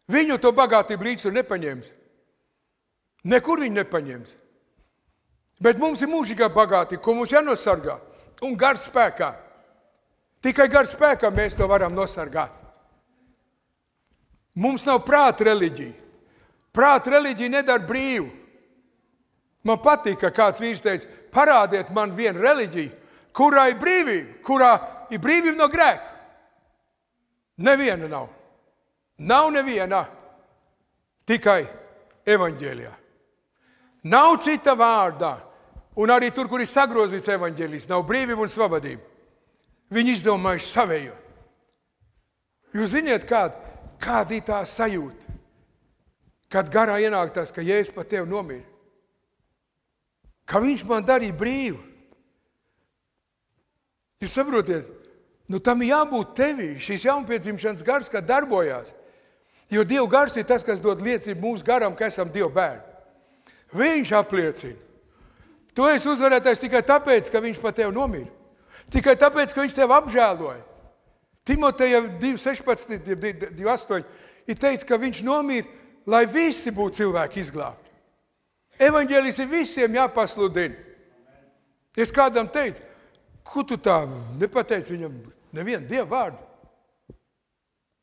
Viņu to bagātību līdzsvaru nepaņems. Nekur viņi nepaņems. Bet mums ir mūžīgā bagātība, ko mums jānosargā. Un gar spēkā. Tikai gar spēkā mēs to varam nosargāt. Mums nav prāta reliģija. Prāta reliģija nedara brīvu. Man patīk, ka kāds vīrs teica, parādiet man vienu reliģiju, kurā ir brīvība, kurā ir brīvība no grēka. Neviena nav. Nav neviena. Tikai evaņģēlijā. Nav cita vārdā. Un arī tur, kur ir sagrozīts evaņģēlijs, nav brīvība un svabadība. Viņi izdomājuši savējo. Jūs ziniet, kāda ir tā sajūta, kad garā ienāk tas, ka Jēzus par tevi nomira. Ka viņš man darīja brīvu. Jūs saprotiet, tam ir jābūt tevī, šīs jaunpiedzimšanas gars, kad darbojās. Jo Dieva gars ir tas, kas dod liecību mūsu garam, ka esam Dieva bērni. Viņš apliecina. Tu esi uzvarētājs tikai tāpēc, ka viņš par tevi nomira. Tikai tāpēc, ka viņš tevi apžēloja. Timoteja 2.16, 2.8 ir teicis, ka viņš nomira, lai visi būtu cilvēki izglābti. Evaņģēlijs ir visiem jāpasludina. Es kādam teicu, ko tu tā nepateici viņam nevienu Dievu vārdu?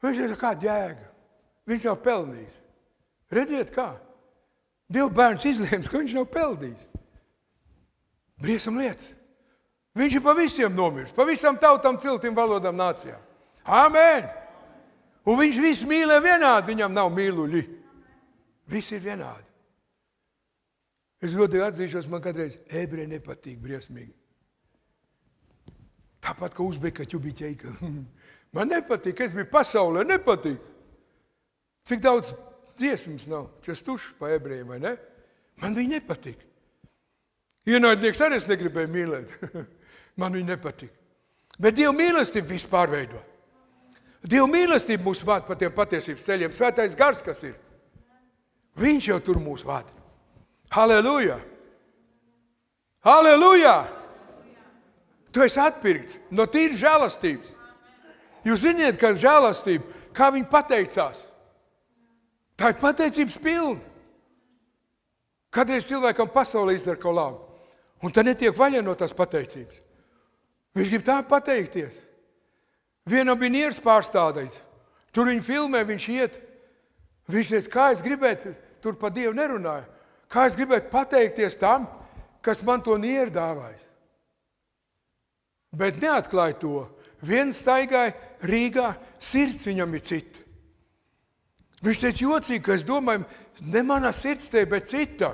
Viņš ir kāda jēga. Viņš nav pelnījis. Redziet kā? Dieva bērns izlēms, ka viņš nav pelnījis. Briesam lietas. Viņš ir pa visiem nomirs, pa visam tautam, ciltim, valodām, nācijām. Āmen! Un viņš visu mīlē vienādi, viņam nav mīluļi. Visi ir vienādi. Es godīgi atzīšos, man kādreiz ebreji nepatīk briesmīgi. Tāpat, ka uzbeka ķubīķeika. Man nepatīk, es biju pasaulē, nepatīk. Cik daudz dziesmas nav, čestušs pa ebrejiem, vai ne? Man viņi nepatīk. Ienaidnieks arī es negribēju mīlēt. Man viņi nepatīk. Bet Dieva mīlestība visu pārveido. Dieva mīlestība mūs vada pa tiem patiesības ceļiem. Svētais gars, kas ir. Viņš jau tur mūs vada. Halleluja! Halleluja! Tu esi atpirkts no tīras žēlastības. Jūs ziniet, ka žēlastība, kā viņi pateicās. Tā ir pateicības pilna. Kādreiz cilvēkam pasaulē izdara kaut labu. Un tad netiek vaļā no tās pateicības. Viņš grib tā pateikties. Vienam bija nieres pārstādīts. Tur viņu filmē, viņš iet. Viņš teica, kā es gribētu, tur pa Dievu nerunāju, kā es gribētu pateikties tam, kas man to nieru dāvājis. Bet neatklāja to. Viens staigāja Rīgā, sirds viņam ir cita. Viņš teica jocīgi, ka es domāju, ne manā sirds te, bet cita.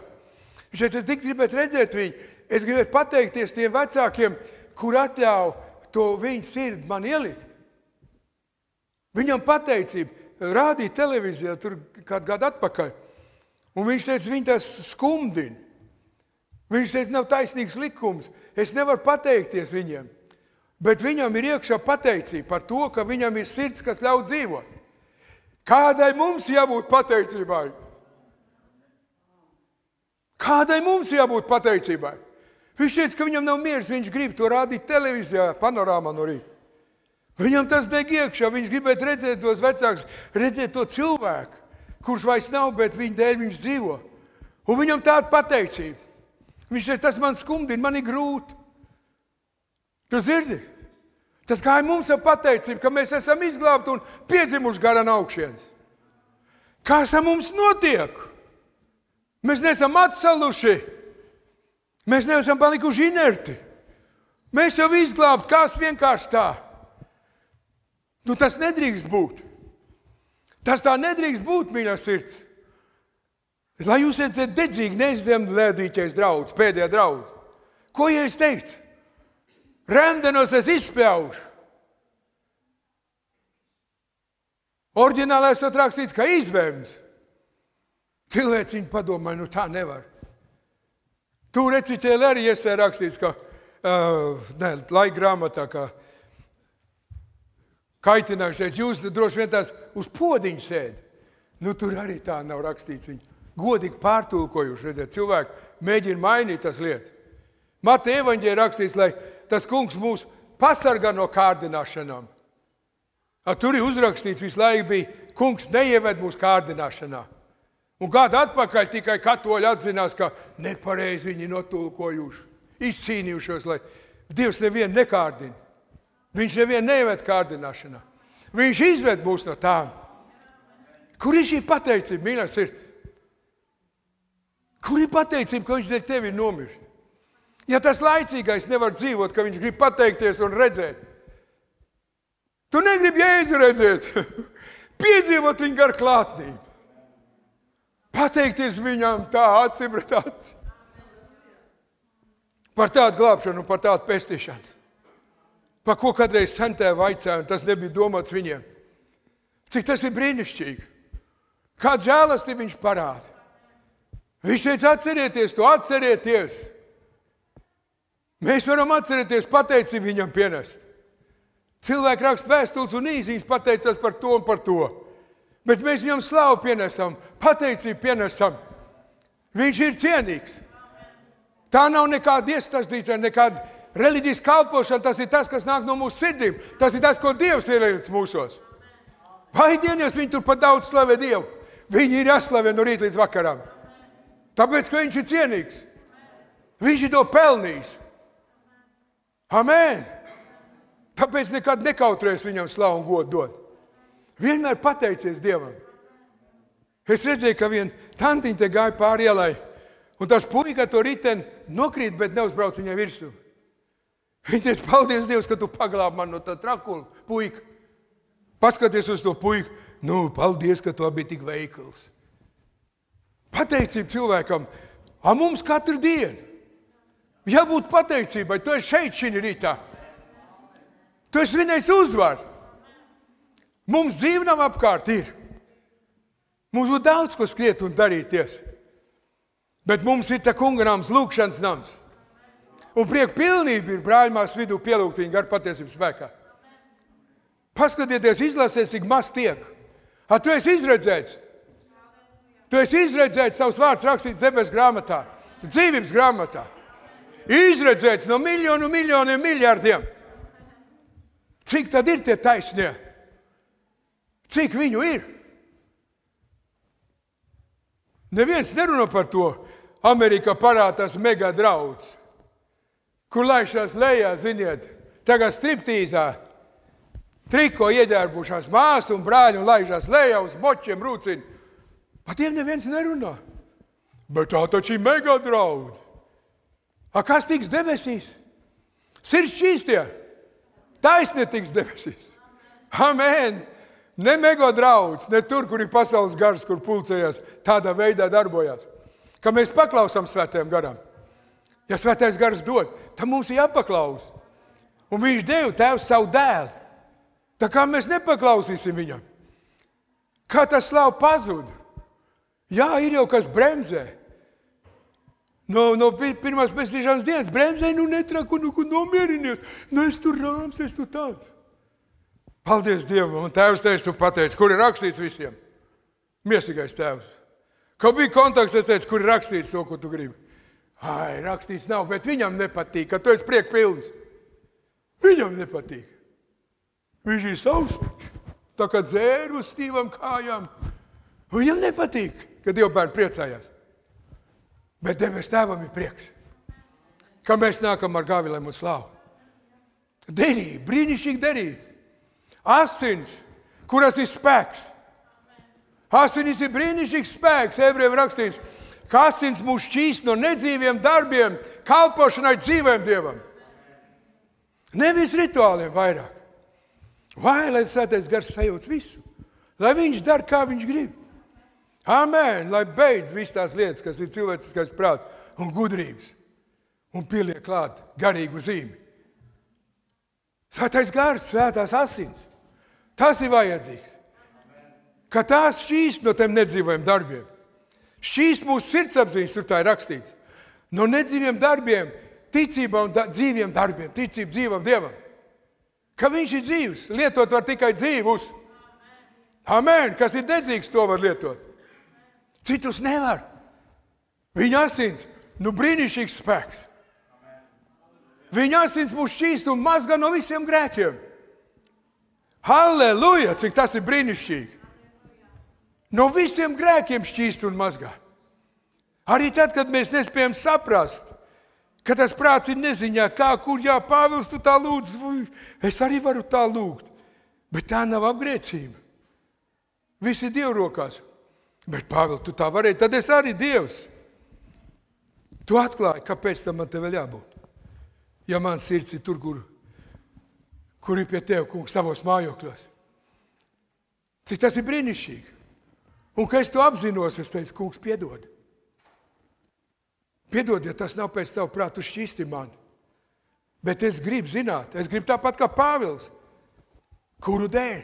Viņš teica, es tik gribētu redzēt viņu. Es gribētu pateikties tiem vecākiem, kur atļauj to viņu sirdi man ielikt. Viņam pateicība. Rādīja televīzijā tur kādu gadu atpakaļ. Un viņš teica, viņi tās skumdina. Viņš teica, nav taisnīgs likums. Es nevaru pateikties viņiem. Bet viņam ir iekšā pateicība par to, ka viņam ir sirds, kas ļauj dzīvot. Kādai mums jābūt pateicībai? Kādai mums jābūt pateicībai? Viņš teica, ka viņam nav miers, viņš grib to rādīt televīzijā, panorāmā no rīta. Viņam tas deg iekšā, viņš gribētu redzēt tos vecākus, redzēt to cilvēku, kurš vairs nav, bet viņa dēļ viņš dzīvo. Un viņam tāda pateicība. Viņš teica, tas man skumdina, man ir grūti. Tu dzirdi? Tad kā ir mums ar pateicību, ka mēs esam izglābti un piedzimuši garā no augšienes? Kas ar mums notiek? Mēs neesam atsaluši. Mēs neesam palikuši inerti. Mēs jau izglābti, kas vienkārši tā. Nu, tas nedrīkst būt. Tas tā nedrīkst būt, mīļā sirds. Lai jūs esat dedzīgi, neizdzemlēdīķais draudz, pēdējā draudz. Ko ja es teicu? Remdenos es izspļaušu. Orģinālā esot rakstīts, ka izvēms. Cilvēciņi padomāja, nu tā nevar. Tu reciķēli arī iesē rakstīts, ka, laika grāmatā, ka kaitinājušies, jūs droši vien tās uz podiņu sēd. Nu, tur arī tā nav rakstīts. Viņi godīgi pārtulkojuši, redzēt, cilvēki mēģina mainīt tas lietas. Mata evaņģē rakstīts, lai tas kungs mūs pasargā no kārdināšanām. Tur ir uzrakstīts, visu laiku bija, kungs neieved mūs kārdināšanā. Un gadu atpakaļ tikai katoļi atzinās, ka nepareizi viņi notulkojuši, izcīnījušos, lai Dievs nevienu nekārdina. Viņš nevienu neieved kārdināšanā. Viņš izved mūs no tām. Kur ir šī pateicība, mīļā sirds? Kur ir pateicība, ka viņš dēļ tevi ir nomirst? Ja tas laicīgais nevar dzīvot, ka viņš grib pateikties un redzēt. Tu negribi Jēzu redzēt. Piedzīvot viņu gar klātnību. Pateikties viņam tā aci pret aci. Par tādu glābšanu un par tādu pestīšanu. Par ko kādreiz sentēvi vaicāja, un tas nebija domāts viņiem. Cik tas ir brīnišķīgi. Kādu žēlastību viņš parāda. Viņš teica, atcerieties to, atcerieties. Mēs varam atcerēties pateicību viņam pienest. Cilvēki raksta vēstules un īziņas pateicās par to un par to. Bet mēs viņam slavu pienesam, pateicību pienesam. Viņš ir cienīgs. Tā nav nekāda iestāstīšana, nekāda reliģiska kalpošana. Tas ir tas, kas nāk no mūsu sirdīm. Tas ir tas, ko Dievs ieliec mūsos. Vai dienas viņi tur pat daudz slavē Dievu. Viņi ir jāslavē no rīta līdz vakaram. Tāpēc, ka viņš ir cienīgs. Viņš ir to pelnījis. Amen. Tāpēc nekad nekautrēs viņam slavu un godu dot. Vienmēr pateicies Dievam. Es redzēju, ka viena tantiņa te gāja pāri ielai, un tas puika to riteni nokrīt, bet neuzbrauc viņai virsū. Viņa teica, paldies Dievs, ka tu paglābi man no tā trakula, puika. Paskaties uz to puiku. Nu, paldies, ka tu biji tik veikls. Pateicība cilvēkam, mums katru dienu. Jābūt pateicībai, tu esi šeit šī rītā. Tu esi svinējis uzvaru. Mums dzīve nav apkārt ir. Mums būtu daudz, ko skriet un darīties. Bet mums ir tā kunga nams, lūkšanas nams. Un prieku pilnība ir brāļmās vidū pielūgt viņu gar patiesības spēkā. Paskatieties, izlasies, cik maz tiek. Tu esi izredzēts. Tu esi izredzēts, tavs vārds rakstīts debesu grāmatā, dzīvības grāmatā. Izredzēts no miljoniem, miljardiem. Cik tad ir tie taisnie? Cik viņu ir? Neviens nerunā par to. Amerikā parādās mega draudz, kur laišās lejā, ziniet, tagad striptīzā, triko ieģērbušās māsu un brāļi un laižās lejā uz močiem rūcina. Par tiem neviens nerunā. Bet tā taču ir mega draudz. Kas tiks debesīs? Sirds šķīstie. Taisnie tiks debesīs. Amen. Ne mega draudz, ne tur, kur ir pasaules gars, kur pulcējās, tādā veidā darbojās. Ka mēs paklausām svētajam garam. Ja svētais gars dod, tad mums ir jāpaklaus. Un viņš deva Tēvs savu dēlu. Tā kā mēs nepaklausīsim viņam. Kā tas slavu pazud? Jā, ir jau kas bremzē. No pirmās pestīšanas dienas bremzē, netraku, nomierinies. Es tur rāms, es tur tāds. Paldies Dievam. Un Tēvs teica, tu pateici, kur ir rakstīts visiem? Miesīgais Tēvs. Kad bija kontakts, es teicu, kur ir rakstīts to, ko tu gribi. Rakstīts nav, bet viņam nepatīk, ka tu esi prieku pilns. Viņam nepatīk. Viņš ir savs, tā kā dzēru uz stīvam kājām. Viņam nepatīk, ka Dievbērni priecājās. Bet debes Tēvam ir prieks, ka mēs nākam ar gavilēm un slavu. Derība, brīnišķīga derība. Asins, kuras ir spēks. Asinis ir brīnišķīgs spēks, ebrejiem rakstīts, ka asins mūs šķīst no nedzīviem darbiem, kalpošanai dzīvēm Dievam. Nevis rituāliem vairāk. Vai, lai svētais gars sajūtas visu. Lai viņš dara, kā viņš grib. Amen. Lai beidz visu tās lietas, kas ir cilvēciskais prāts un gudrības. Un pieliek klāt garīgu zīmi. Svētais gars, svētās asins. Tas ir vajadzīgs. Ka tās šķīst no tiem nedzīviem darbiem. Šķīst mūsu sirdsapziņas, tur tā ir rakstīts. No nedzīviem darbiem, ticībā un dzīviem darbiem, ticība dzīvam Dievam. Ka viņš ir dzīvs, lietot var tikai dzīvus. Amen, kas ir dedzīgs, to var lietot. Citus nevar. Viņa asins, brīnišķīgs spēks. Viņa asins mūs šķīst un mazgā no visiem grēkiem. Halleluja, cik tas ir brīnišķīgi. No visiem grēkiem šķīst un mazgā. Arī tad, kad mēs nespējam saprast, ka tas prāts ir neziņā, kur Pāvils tu tā lūdz, es arī varu tā lūgt. Bet tā nav apgrēcība. Viss ir Dieva rokās. Bet Pāvils, tu tā varēji, tad es arī Dievs. Tu atklāji, kāpēc tam man te vēl jābūt. Ja man sirds ir tur, kur ir pie tev, kungs, tavos mājokļos. Cik tas ir brīnišķīgi. Un, kad es to apzinos, es teicu, kungs, piedod. Piedod, ja tas nav pēc tavu prātu šķisti mani. Bet es gribu zināt, es gribu tāpat kā Pāvils. Kuru dēļ?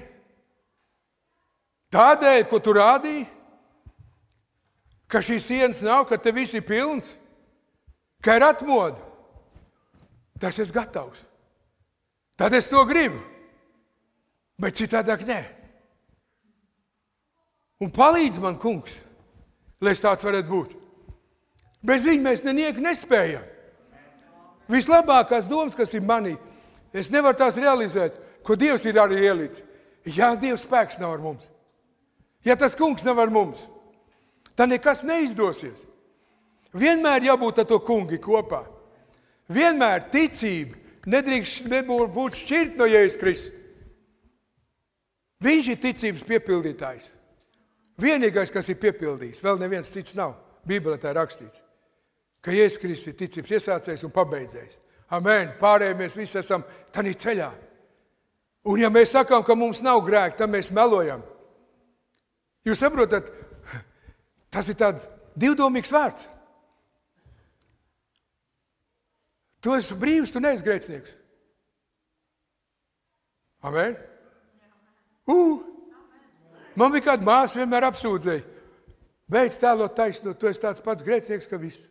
Tādēļ, ko tu rādīji, ka šīs sienas nav, ka te viss ir pilns, ka ir atmoda. Tas es gatavs. Tad es to gribu. Bet citādāk nē. Un palīdz man, kungs, lai es tāds varētu būt. Bez viņa mēs nenieku nespējam. Vislabākās domas, kas ir manī, es nevaru tās realizēt, ko Dievs ir arī ielicis. Ja Dieva spēks nav ar mums, ja tas kungs nav ar mums, tad nekas neizdosies. Vienmēr jābūt ar to kungi kopā. Vienmēr ticība nedrīkst būt šķirt no Jēzus Kristus. Viņš ir ticības piepildītājs. Vienīgais, kas ir piepildījis, vēl neviens cits nav. Bībelē tā ir rakstīts, ka Jēzus Kristus ir ticības iesācējs un pabeidzējs. Amen. Pārējie mēs visi esam tādā ceļā. Un ja mēs sakām, ka mums nav grēki, tad mēs melojam. Jūs saprotat, tas ir tāds divdomīgs vārds. Tu esi brīvs, tu neesi grēcinieks. Amen. Man bija kāda māsa vienmēr apsūdzēja. Beidz tēlot taisno, tu esi tāds pats grēcinieks, ka viss.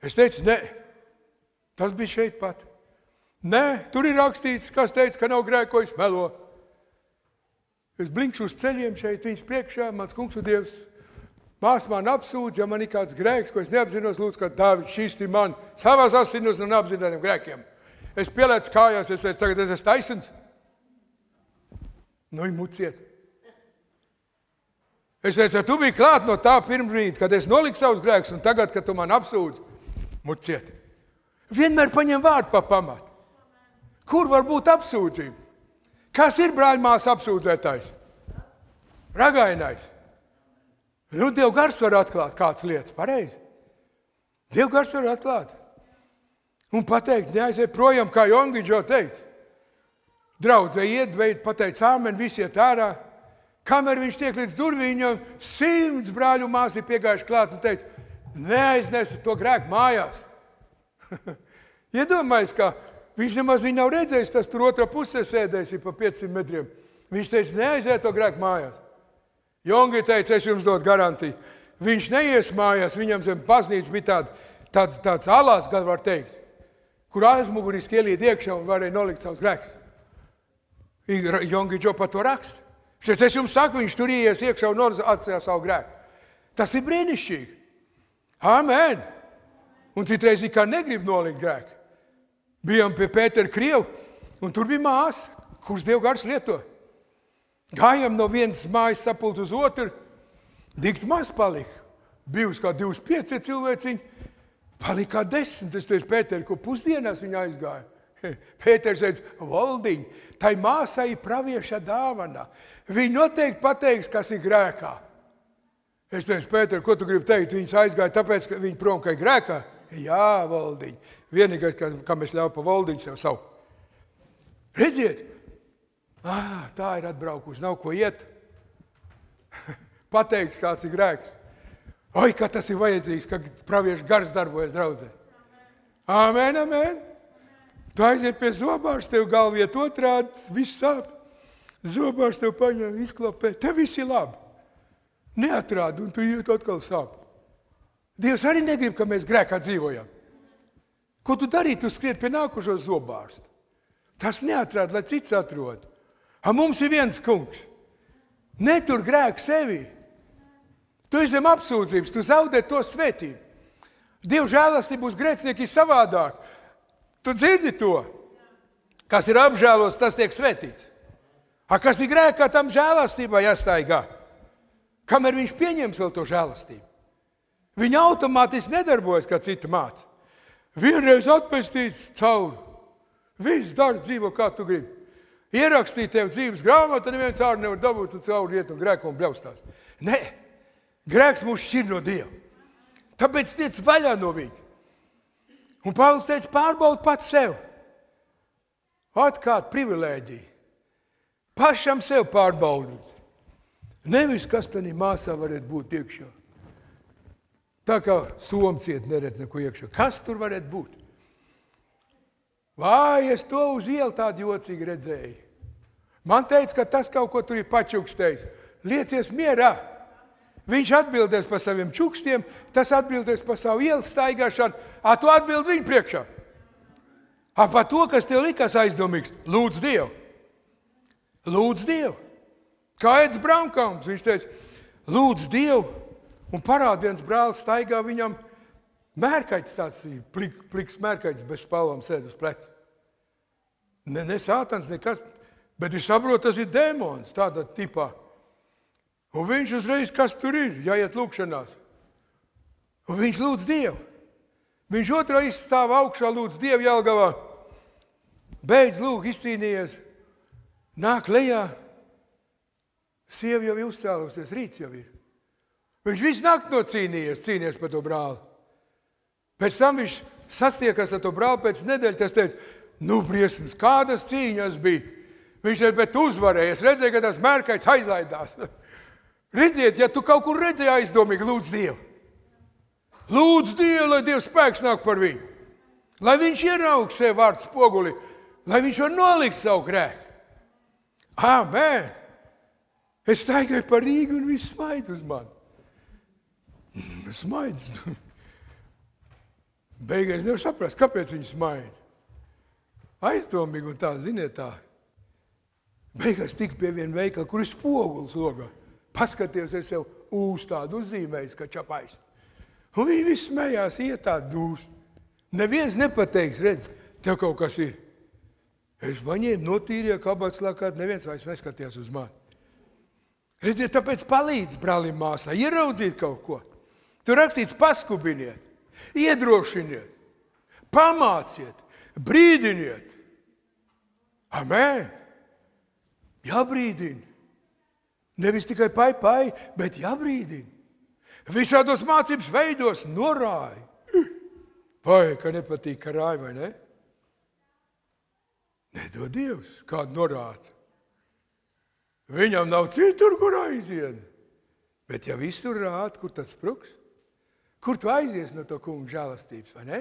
Es teicu, nē, tas bija šeit pat. Nē, tur ir rakstīts, kas teica, ka nav grēkojis, melo. Es blinkšu uz ceļiem šeit, viņas priekšā, mans kungs un Dievs. Māsa man apsūdz, ja man ir kāds grēks, ko es neapzinos, lūdzu, ka Dāvids šķisti man savās asinos no neapzinātiem grēkiem. Es pielēcu kājās, es teicu, tagad es esmu taisns. Nu, muciet. Es teicu, tu biji klāt no tā pirmbrīd, kad es noliku savus grēkus, un tagad, kad tu man apsūdz, muciet. Vienmēr paņem vārdu pa pamatu. Kur var būt apsūdzība? Kas ir brāļmās apsūdzētājs? Ragainais. Nu, Dieva gars var atklāt kāds lietas, pareizi. Dieva gars var atklāt. Un pateikt, neaiziet projām, kā Jongiģo teica. Draudzē iet, pateica āmen, visi iet ārā. Kamēr viņš tiek līdz durvīņam, 100 brāļu māsi piegājuši klāt un teica, neaiznesu to grēku mājās. Iedomājies, ka viņš nemaz viņu nav redzējis, tas tur otrā pusē sēdēs pa 500 metriem. Viņš teica, neaiziet to grēku mājās. Jongi teica, es jums dodu garantiju. Viņš neies mājās, viņam zem baznīcas bija tāds alās, gan var teikt, kur aizmuguriski ielīd iekšā un varēja nolikt savus grēkus. Jongi Džo par to raksta. Es jums saku, viņš tur ies iekšā un atcēla savu grēku. Tas ir brīnišķīgi. Amen. Un citreiz kā negrib nolikt grēku. Bijām pie Pētera Krievu, un tur bija māsa, kuras Dieva gars lieto. Gājām no vienas mājas sapult uz otru, dikt maz palika. Bija kā 25 cilvēciņi, palika kā 10. Es teicu, Pēter, ko pusdienās viņa aizgāja. Pēters teica, Valdiņ, tai māsai ir pravieša dāvana. Viņa noteikti pateiks, kas ir grēkā. Es teicu, Pēter, ko tu gribi teikt? Viņas aizgāja tāpēc, ka viņa prom, ka ir grēkā? Jā, Valdiņ. Vienīgais, kā mēs ļauj pa Valdiņu sev savu. Redziet, tā ir atbraukusi, nav ko iet. Pateikt, kāds ir grēks. Oi, kā tas ir vajadzīgs, ka praviešu gars darbojas draudzē. Amen, amen. Tu aiziet pie zobārs, tev galviet otrādi, viss sāp. Zobārs tev paņem, izklopē, tev viss ir labi. Neatrādi, un tu iet atkal sāp. Dievs arī negrib, ka mēs grēkā dzīvojam. Ko tu darītu? Tu skriet pie nākušo zobārstu. Tas neatrāda, lai cits atrod. Mums ir viens kungs. Netur grēku sevī. Tu esi zem apsūdzības, tu zaudē to svētību. Dieva žēlastība uz grēcinieki ir savādāk. Tu dzirdi to? Kas ir apžēlos, tas tiek svētīts. Kas ir grēkā, tam žēlastībā jāstaigā. Kamēr viņš pieņems vēl to žēlastību. Viņa automātiski nedarbojas, kā cita māca. Vienreiz atpestīts cauri. Viss dara, dzīvo, kā tu gribi. Ierakstīt tev dzīves grāmatu, neviens ārā nevar dabūt, un cauri iet un grēku un bļaustās. Nē, grēks mūs šķir no Dieva. Tāpēc tiec vaļā no viņa. Un Pāvils teica, pārbaud pats sev. Kāda privilēģija. Pašam sev pārbaudīt. Nevis, kas tanī māsā varētu būt iekšā. Tā kā somciet neredz neko iekšā. Kas tur varētu būt? Vai es to uz ielu tādu jocīgi redzēju. Man teica, ka tas kaut ko tur ir pačukstējis. Liecies mierā. Viņš atbildēs par saviem čukstiem, tas atbildēs par savu ielas staigāšanu. Tu atbildi viņu priekšā. Par to, kas tev likās aizdomīgs. Lūdz Dievu. Lūdz Dievu. Kā Eds Braunkaums, viņš teica, lūdz Dievu. Un parāda viens brālis staigā viņam mērkaļs tāds, pliks mērkaļs bez spalvām sēd uz pleca. Ne sātans, nekas, bet viņš saprot, tas ir dēmons tādā tipā. Un viņš uzreiz, kas tur ir, jāiet lūkšanās. Un viņš lūdz Dievu. Viņš otrā izstāv augšā, lūdz Dievu Jelgavā. Beidz lūk, izcīnījies. Nāk lejā. Sieva jau ir uzcēlusies, rīts jau ir. Viņš visu nakti cīnījies par to brāli. Pēc tam viņš sastiekas ar to brāli pēc nedēļas, tas teica, nu, briesmas, kādas cīņas bija. Viņš ir, bet uzvarējies, redzēja, ka tas mērkaits aizlaidās. Redziet, ja tu kaut kur redzēji aizdomīgi, lūdz Dievu. Lūdz Dievu, lai Dievs spēks nāk par viņu. Lai viņš ieraug sev vārdu spoguli, lai viņš var nolikt savu grēku. Āmen! Es staigāju par Rīgu un viss smaid uz mani. Smaids. Beigās nevar saprast, kāpēc viņi smaid. Aizdomīgi un tā, ziniet tā. Beigās tik pie viena veikala, kur ir spoguls logā. Paskaties, es sev tādu uzzīmējis, ka čapais. Un viņi visi smējās, iet tā dūs. Neviens nepateiks, redz, tev kaut kas ir. Es vaņēmu notīrīju kabats lakāt, neviens vairs neskatījās uz mani. Redziet, tāpēc palīdz brālim māsā, ieraudzīt kaut ko. Tur rakstīts paskubiniet, iedrošiniet, pamāciet, brīdiniet. Amen! Jābrīdina. Nevis tikai pai, bet jābrīdina. Visādos mācības veidos norāja. Vai, ka nepatīk, ka rāja, vai ne? Nedod Dievs, kādu norāda. Viņam nav citur, kur aiziet. Bet ja visur rāda, kur tas spruks? Kur tu aizies no to kunga žēlastības, vai ne?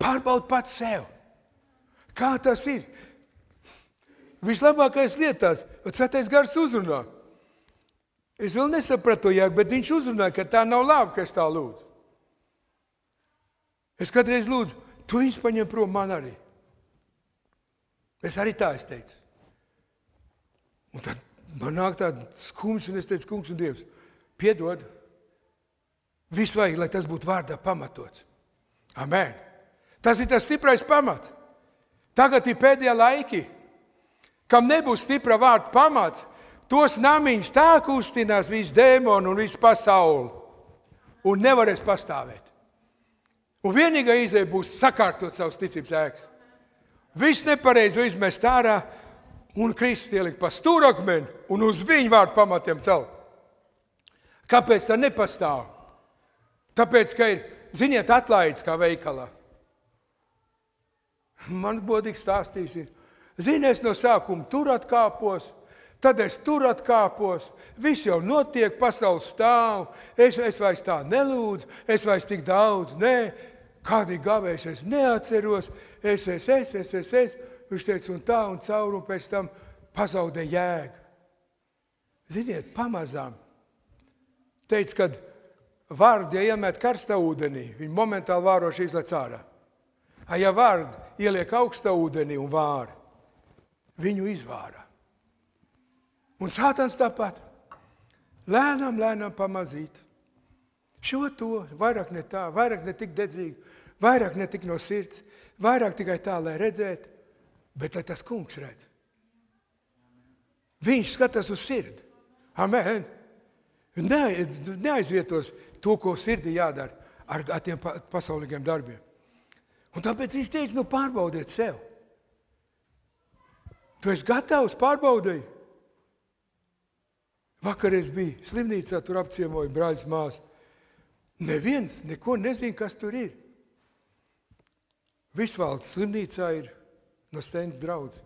Pārbaud pats sev. Kā tas ir? Vislabākais lietās, Svētais Gars uzrunā. Es vēl nesapratu, bet viņš uzrunāja, ka tā nav labi, ka es tā lūdzu. Es kādreiz lūdzu, tu viņus paņem prom man arī. Es arī tā es teicu. Un tad man nāk tāda skums, un es teicu, kungs un Dievs, piedod. Viss vajag, lai tas būtu vārdā pamatots. Amen. Tas ir tas stiprais pamats. Tagad ir pēdējā laiki, kam nebūs stipra vārda pamats, tos namiņus tā kustinās visu dēmonu un visu pasauli un nevarēs pastāvēt. Un vienīgā izēja būs sakārtot savus ticības ēkas. Viss nepareizi izmest ārā un Kristus ielikt pa stūrakmeni un uz viņu vārdu pamatiem celt. Kāpēc tā nepastāv? Tāpēc, ka ir, ziniet, atlaides kā veikalā. Man bodīgi stāstīs ir. Zini, es no sākuma tur atkāpos, tad es tur atkāpos, viss jau notiek, pasaules stāv, es vairs tā nelūdzu, es vairs tik daudz, kādi gavējs es neatceros, es. Viņš teica, un tā, un caur, un pēc tam pazaudē jēgu. Ziniet, pamazām. Teica, kad vārdi, ja iemēt karstā ūdenī, viņi momentāli vāroši izlec ārā. Ja vārdi ieliek augstā ūdenī un vāri, viņu izvārā. Un Sātans tāpat. Lēnām pamazīt. Šo to, vairāk ne tā, vairāk ne tik dedzīgi, vairāk ne tik no sirds, vairāk tikai tā, lai redzētu, bet lai tas kungs redz. Viņš skatās uz sirdi. Amen. Neaizvietos to, ko sirdī jādara ar tiem pasaulīgiem darbiem. Un tāpēc viņš teica, pārbaudiet sev. Tu esi gatavs pārbaudīt? Vakar es biju slimnīcā, tur apciemoju brāļus māsu. Neviens neko nezina, kas tur ir. Visvalds slimnīcā ir no Stens draudz.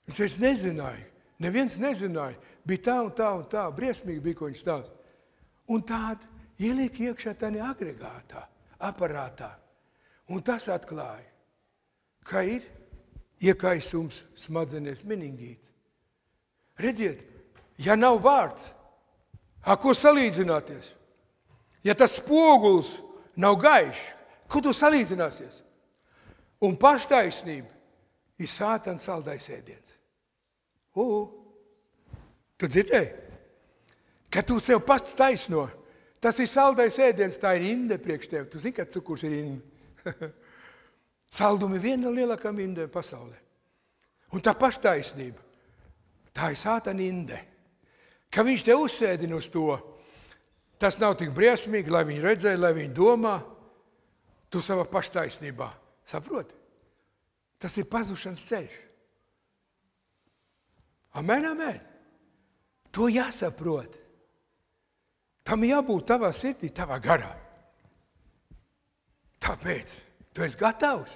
Es nezināju, neviens nezināja. Bija tā un tā un tā, briesmīgi bija, ko viņš stāsta. Un tād ieliek iekšā tādā agregātā, aparātā. Un tas atklāja, ka ir iekaisums smadzenēs meningīts. Redziet, ja nav vārds, ar ko salīdzināties? Ja tas spoguls nav gaišs, ko tu salīdzināsies? Un paštaisnība ir Sātana saldais ēdiens. Tu dzirdēji? Kad tu sev pats taisno, tas ir saldais ēdiens, tā ir inde priekš tev. Tu zini, ka cukurs ir inde. Saldumi viena no lielākām indēm pasaulē. Un tā paštaisnība, tā ir Sātana inde. Ka viņš te uzsēdina uz to, Tas nav tik briesmīgi, lai viņi redzēja, lai viņi domā. Tu savā paštaisnībā. Saproti? Tas ir pazušanas ceļš. Amen, amen. To jāsaprot. Tam jābūt tavā sirdī, tavā garā. Tāpēc tu esi gatavs.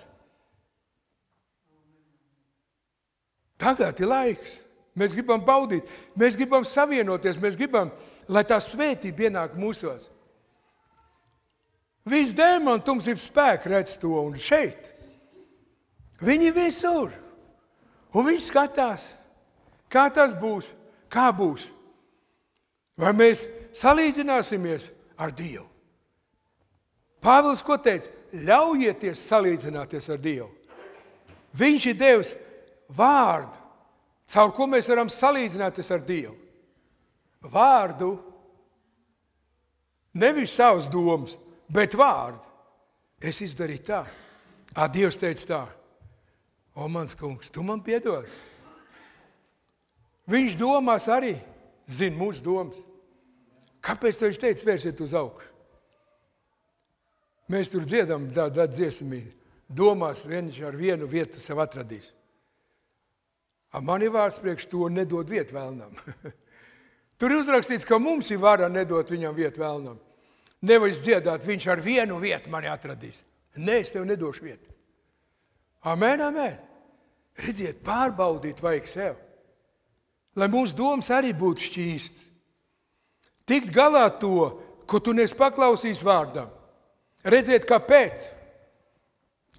Tagad ir laiks. Mēs gribam baudīt, mēs gribam savienoties, mēs gribam, lai tā svētība ienāk mūsos. Viss dēmoni tumsības spēki redz to un šeit. Viņi visur. Un viņi skatās, kā tas būs, kā būs. Vai mēs salīdzināsimies ar Dievu? Pāvils ko teica? Ļaujieties salīdzināties ar Dievu. Viņš ir devis vārdu, caur ko mēs varam salīdzināties ar Dievu. Vārdu, nevis savas domas, bet vārdu. Es izdarīju tā. Dievs teica tā. O, mans kungs, tu man piedod. Viņš domās arī, zina mūsu domas. Kāpēc viņš teica, vērsiet uz augšu? Mēs tur dziedam tādu dziesmību. Domās viņš ar vienu vietu sev atradīs. Man ir vārds priekš to nedod vietu vēlnam. Tur ir uzrakstīts, ka mums ir vara nedot viņam vietu vēlnam. Nevis dziedāt, viņš ar vienu vietu mani atradīs. Nē, es tev nedošu vietu. Amen, amen. Redziet, pārbaudīt vajag sev. Lai mūsu domas arī būtu šķīsts. Tikt galā to, ko tu nes paklausīs vārdam. Redziet, kāpēc?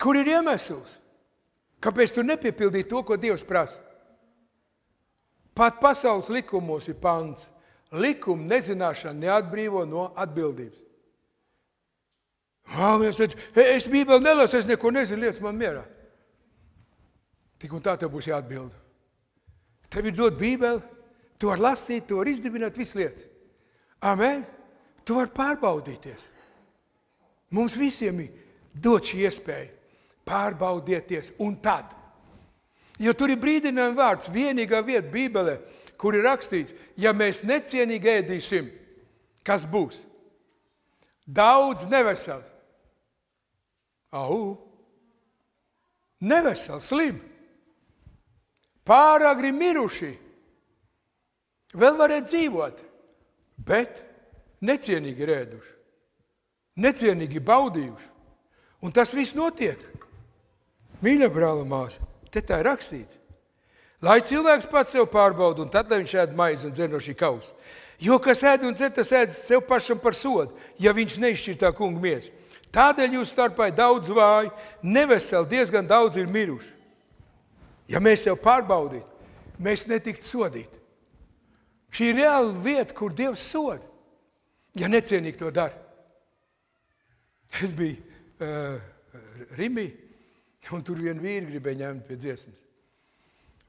Kur ir iemesls? Kāpēc tu nepiepildīji to, ko Dievs prasa? Pat pasaules likumos ir pants. Likuma nezināšana neatbrīvo no atbildības. Mēs teicu, es Bībeli nelasu, es neko nezinu, liec man mierā. Tik un tā tev būs jāatbild. Tev ir dot Bībeli, tu var lasīt, tu var izdibināt visu lietas. Amen. Tu var pārbaudīties. Mums visiem ir dot šī iespēja. Pārbaudieties un tad. Jo tur ir brīdinājuma vārds, vienīgā vieta Bībelē, kur ir rakstīts, ja mēs necienīgi ēdīsim, kas būs? Daudz neveseli. Neveseli, slim. Pāragri miruši. Vēl varētu dzīvot, bet necienīgi ēduši. Necienīgi baudījuši. Un tas viss notiek. Mīļa brāla māsa, te tā ir rakstīts. Lai cilvēks pats sev pārbauda, un tad, lai viņš ēd maizi un dzer no šī kausa. Jo, kas ēd un dzer, tas ēd sev pašam par sodu, ja viņš neizšķir tā kunga miesu. Tādēļ jūs starpā ir daudz vāju, neveseli, diezgan daudz ir miruši. Ja mēs sev pārbaudītu, mēs netiktu sodīti. Šī ir reāla vieta, kur Dievs soda, ja necienīgi to dara. Es biju Rimī, un tur vien vīri gribēja ņemt pie dziesmas.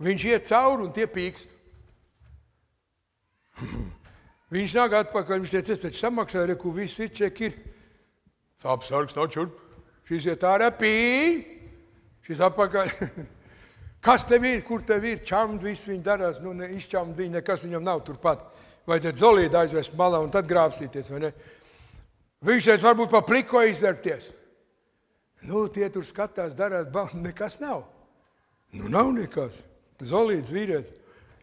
Viņš iet cauri un tie pīkst. Viņš nāk atpakaļ, viņš teica, es taču samaksāju, reku, viss ir, ček ir. Apsargs nav čurp. Šis iet ārā, šis atpakaļ. Kas tev ir, kur tev ir? Čamd, viss viņi darās, izčamd viņi, nekas viņam nav turpat. Vajadzētu zolīdu aizvest malā un tad grābstīties, vai ne? Viņš teica, varbūt pa pliko izvērties. Tie tur skatās, darās, nekas nav. Nav nekas. Zolīds vīrietis.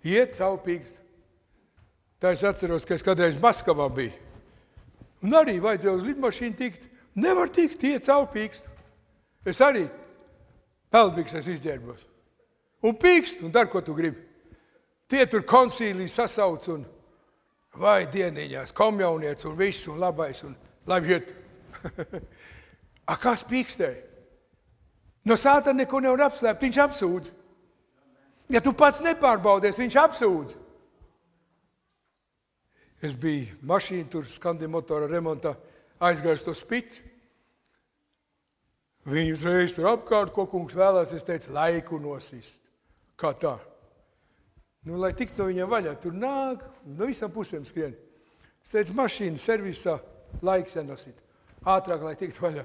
Iet savu pīkst. Tā es atceros, ka es kādreiz Maskavā biju. Un arī vajadzēja uz lidmašīnu tikt. Nevar tikt, iet savu pīkstu. Es arī peldbiksēs izģērbos. Un pīkst, un dar, ko tu gribi. Tie tur koncīlī sasauc un vai dieniņās, komjauniec un viss, un labais, un labi žiet. Kas pīkstēja? No sātana neko nevar apslēpt, viņš apsūdz. Ja tu pats nepārbaudies, viņš apsūdz. Es biju mašīnu, tur skandi motora remontā, aizgājis to spici. Viņi uzreiz tur apkārt, ko kungs vēlās, es teicu, laiku nosist. Kā tā? Lai tikt no viņam vaļā, tur nāk, no visam pusēm skrien. Es teicu, mašīna servisā, laiks jānosit. Ātrāk, lai tikt vaļā.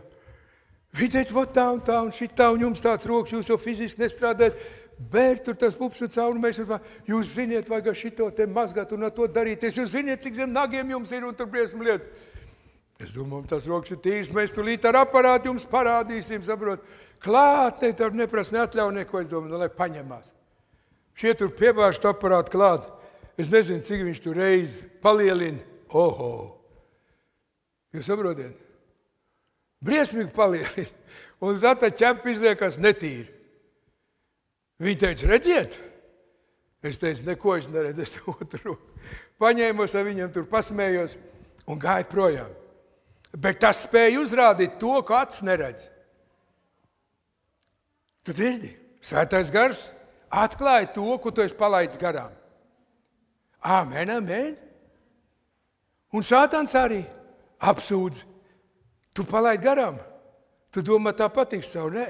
Viņi teica, tā un šitā, un jums tāds rokas, jūs jau fiziski nestrādājat. bēr tur tas pups un cauri, mēs jūs ziniet, vajag šito te mazgāt un to darīties, jūs ziniet, cik zem nagiem jums ir un tur briesmu lietas. Es domāju, tas rokas ir tīrs, mēs tulīt ar aparātu jums parādīsim, saprot. Klāt, ne, tur neprasa neatļauj neko, es domāju, lai paņemās. Šie tur piebāžu aparātu klāt. Es nezinu, cik viņš tur reizi palielina. Oho! Jūs saprotiet? Briesmīgi palielina. Un tad tā ķepa izliekas netīri. Viņi teica, redziet? Es teicu, neko es neredzu, es otru. Paņēmos ar viņiem tur pasmējos un gāju projām. Bet tas spēja uzrādīt to, ko acis neredz. Tu dzirdi? Svētais gars atklāja to, ko tu esi palaidis garām. Āmen, amen. Un Sātans arī apsūdz. Tu palaid garām. Tu domā, tā patiks savu, nē.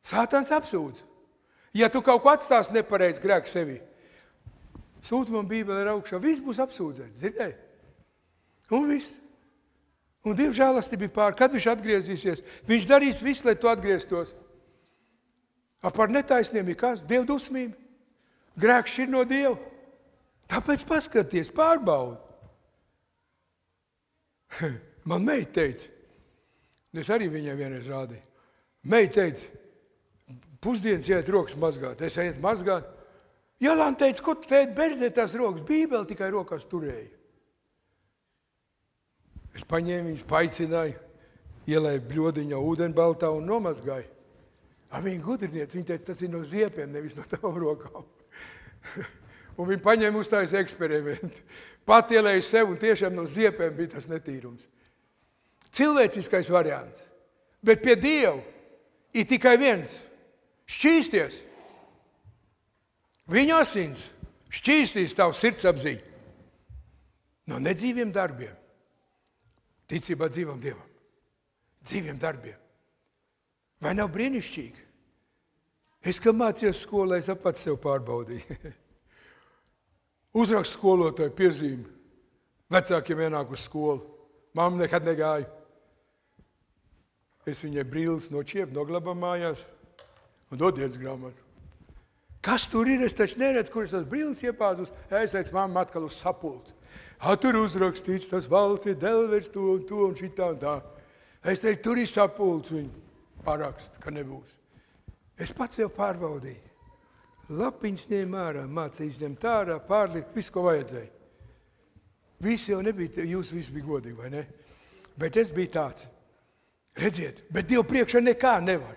Sātans apsūdz. Ja tu kaut ko atstās nepareizi grēku sevi, sūdz man Bībele ir augšā, viss būs apsūdzēts, dzirdēji? Un viss. Un Dieva žēlastība pār, kad viņš atgriezīsies, viņš darīs visu, lai tu atgrieztos. Par netaisniem ir kas? Dieva dusmība. Grēks šķir no Dieva. Tāpēc paskaties, pārbaudi. Man meita teica, es arī viņai vienreiz rādīju, meita teica, pusdienas iet rokas mazgāt, es iet mazgāt. Jolanta teica, ko tu teici, berzē tās rokas, Bībeli tikai rokās turēju. Es paņēmu viņus, paaicināju, ielēju bļodiņā ūdeni baltā un nomazgāju. Viņa gudrinieci, viņa teica, tas ir no ziepiem, nevis no tavām rokām. Un viņa paņēma uztājas eksperimentu. Pat ielēja sev un tiešām no ziepēm bija tas netīrums. Cilvēciskais variants. Bet pie Dieva ir tikai viens. Šķīsties. Viņa asins šķīstīs tavu sirdsapziņu. No nedzīviem darbiem. Ticībā dzīvam Dievam. Dzīviem darbiem. Vai nav brīnišķīgi? Es, kad mācījos skolā, es pats sev pārbaudīju. Uzrakst skolotāju piezīmi. Vecākiem ienāk uz skolu. Mamma nekad negāja. Es viņai brīles nočiepu, noglabā mājās un dod dienas grāmatu. Kas tur ir? Es taču neredzu, kur es tās brīles iepāzus. Es teicu, mamma atkal uz sapulci. Tur uzrakstīts, tas valsts ir Delvers, to un šitā un tā. Es teicu, tur ir sapulci, viņi parakst, ka nebūs. Es pats sev pārbaudīju. Lapiņas ņēma ārā, mācīja izņemt ārā, pārlikt, visu, ko vajadzēja. Visi jau nebija, jūs visi bija godīgi, vai ne? Bet es biju tāds. Redziet, bet Dievu priekšā nekā nevar.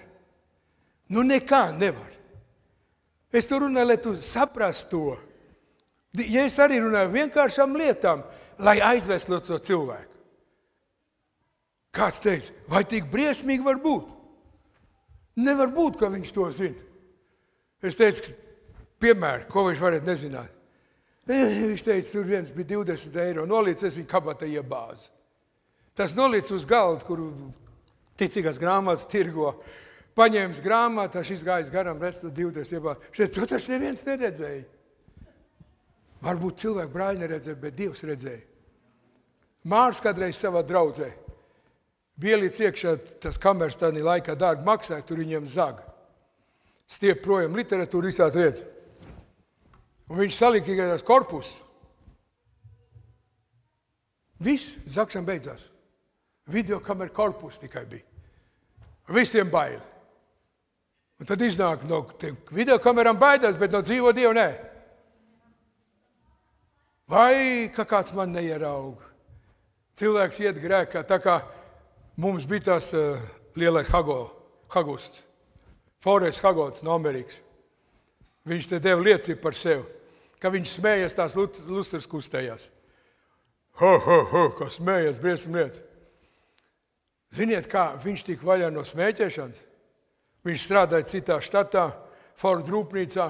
Nu nekā nevar. Es tur runāju, lai tu saprast to. Ja es arī runāju vienkāršām lietām, lai aizvest no to cilvēku. Kāds teica, vai tik briesmīgi var būt? Nevar būt, ka viņš to zina. Es teicu, piemēram, ko viņš varētu nezināt. Viņš teica, tur viens bija 20 eiro, nolīdz, es viņu kabatā iebāzu. Tas nolīdz uz galdu, kuru ticīgās grāmatas tirgo. Paņēmis grāmatā, šis gājis garām, restu 20 iebāzu. Šeit, to taču neviens neredzēja. Varbūt cilvēki brāļi neredzēja, bet Dievs redzēja. Mārs kādreiz savā draudzē bielīts iekšā, tas kameras tādā laikā dārgi maksāja, tur viņiem zaga. Stiep projām literatūru visādi lietu. Un viņš salika tikai tās korpusus. Viss, zakšana beidzās. Videokamera korpus tikai bija. Visiem baili. Un tad iznāk no videokamerām baidās, bet no dzīvo Dievu nē. Vai ka kāds man neierauga? Cilvēks iet grēkā, tā kā mums bija tās lielais Hagusts, Forrests Hagots no Amerikas. Viņš te deva liecību par sevi, ka viņš smējas, tās lustras kustējās. Kā smējas, briesam lietas. Ziniet, kā viņš tika vaļā no smēķēšanas? Viņš strādāja citā štatā, Ford rūpnīcā,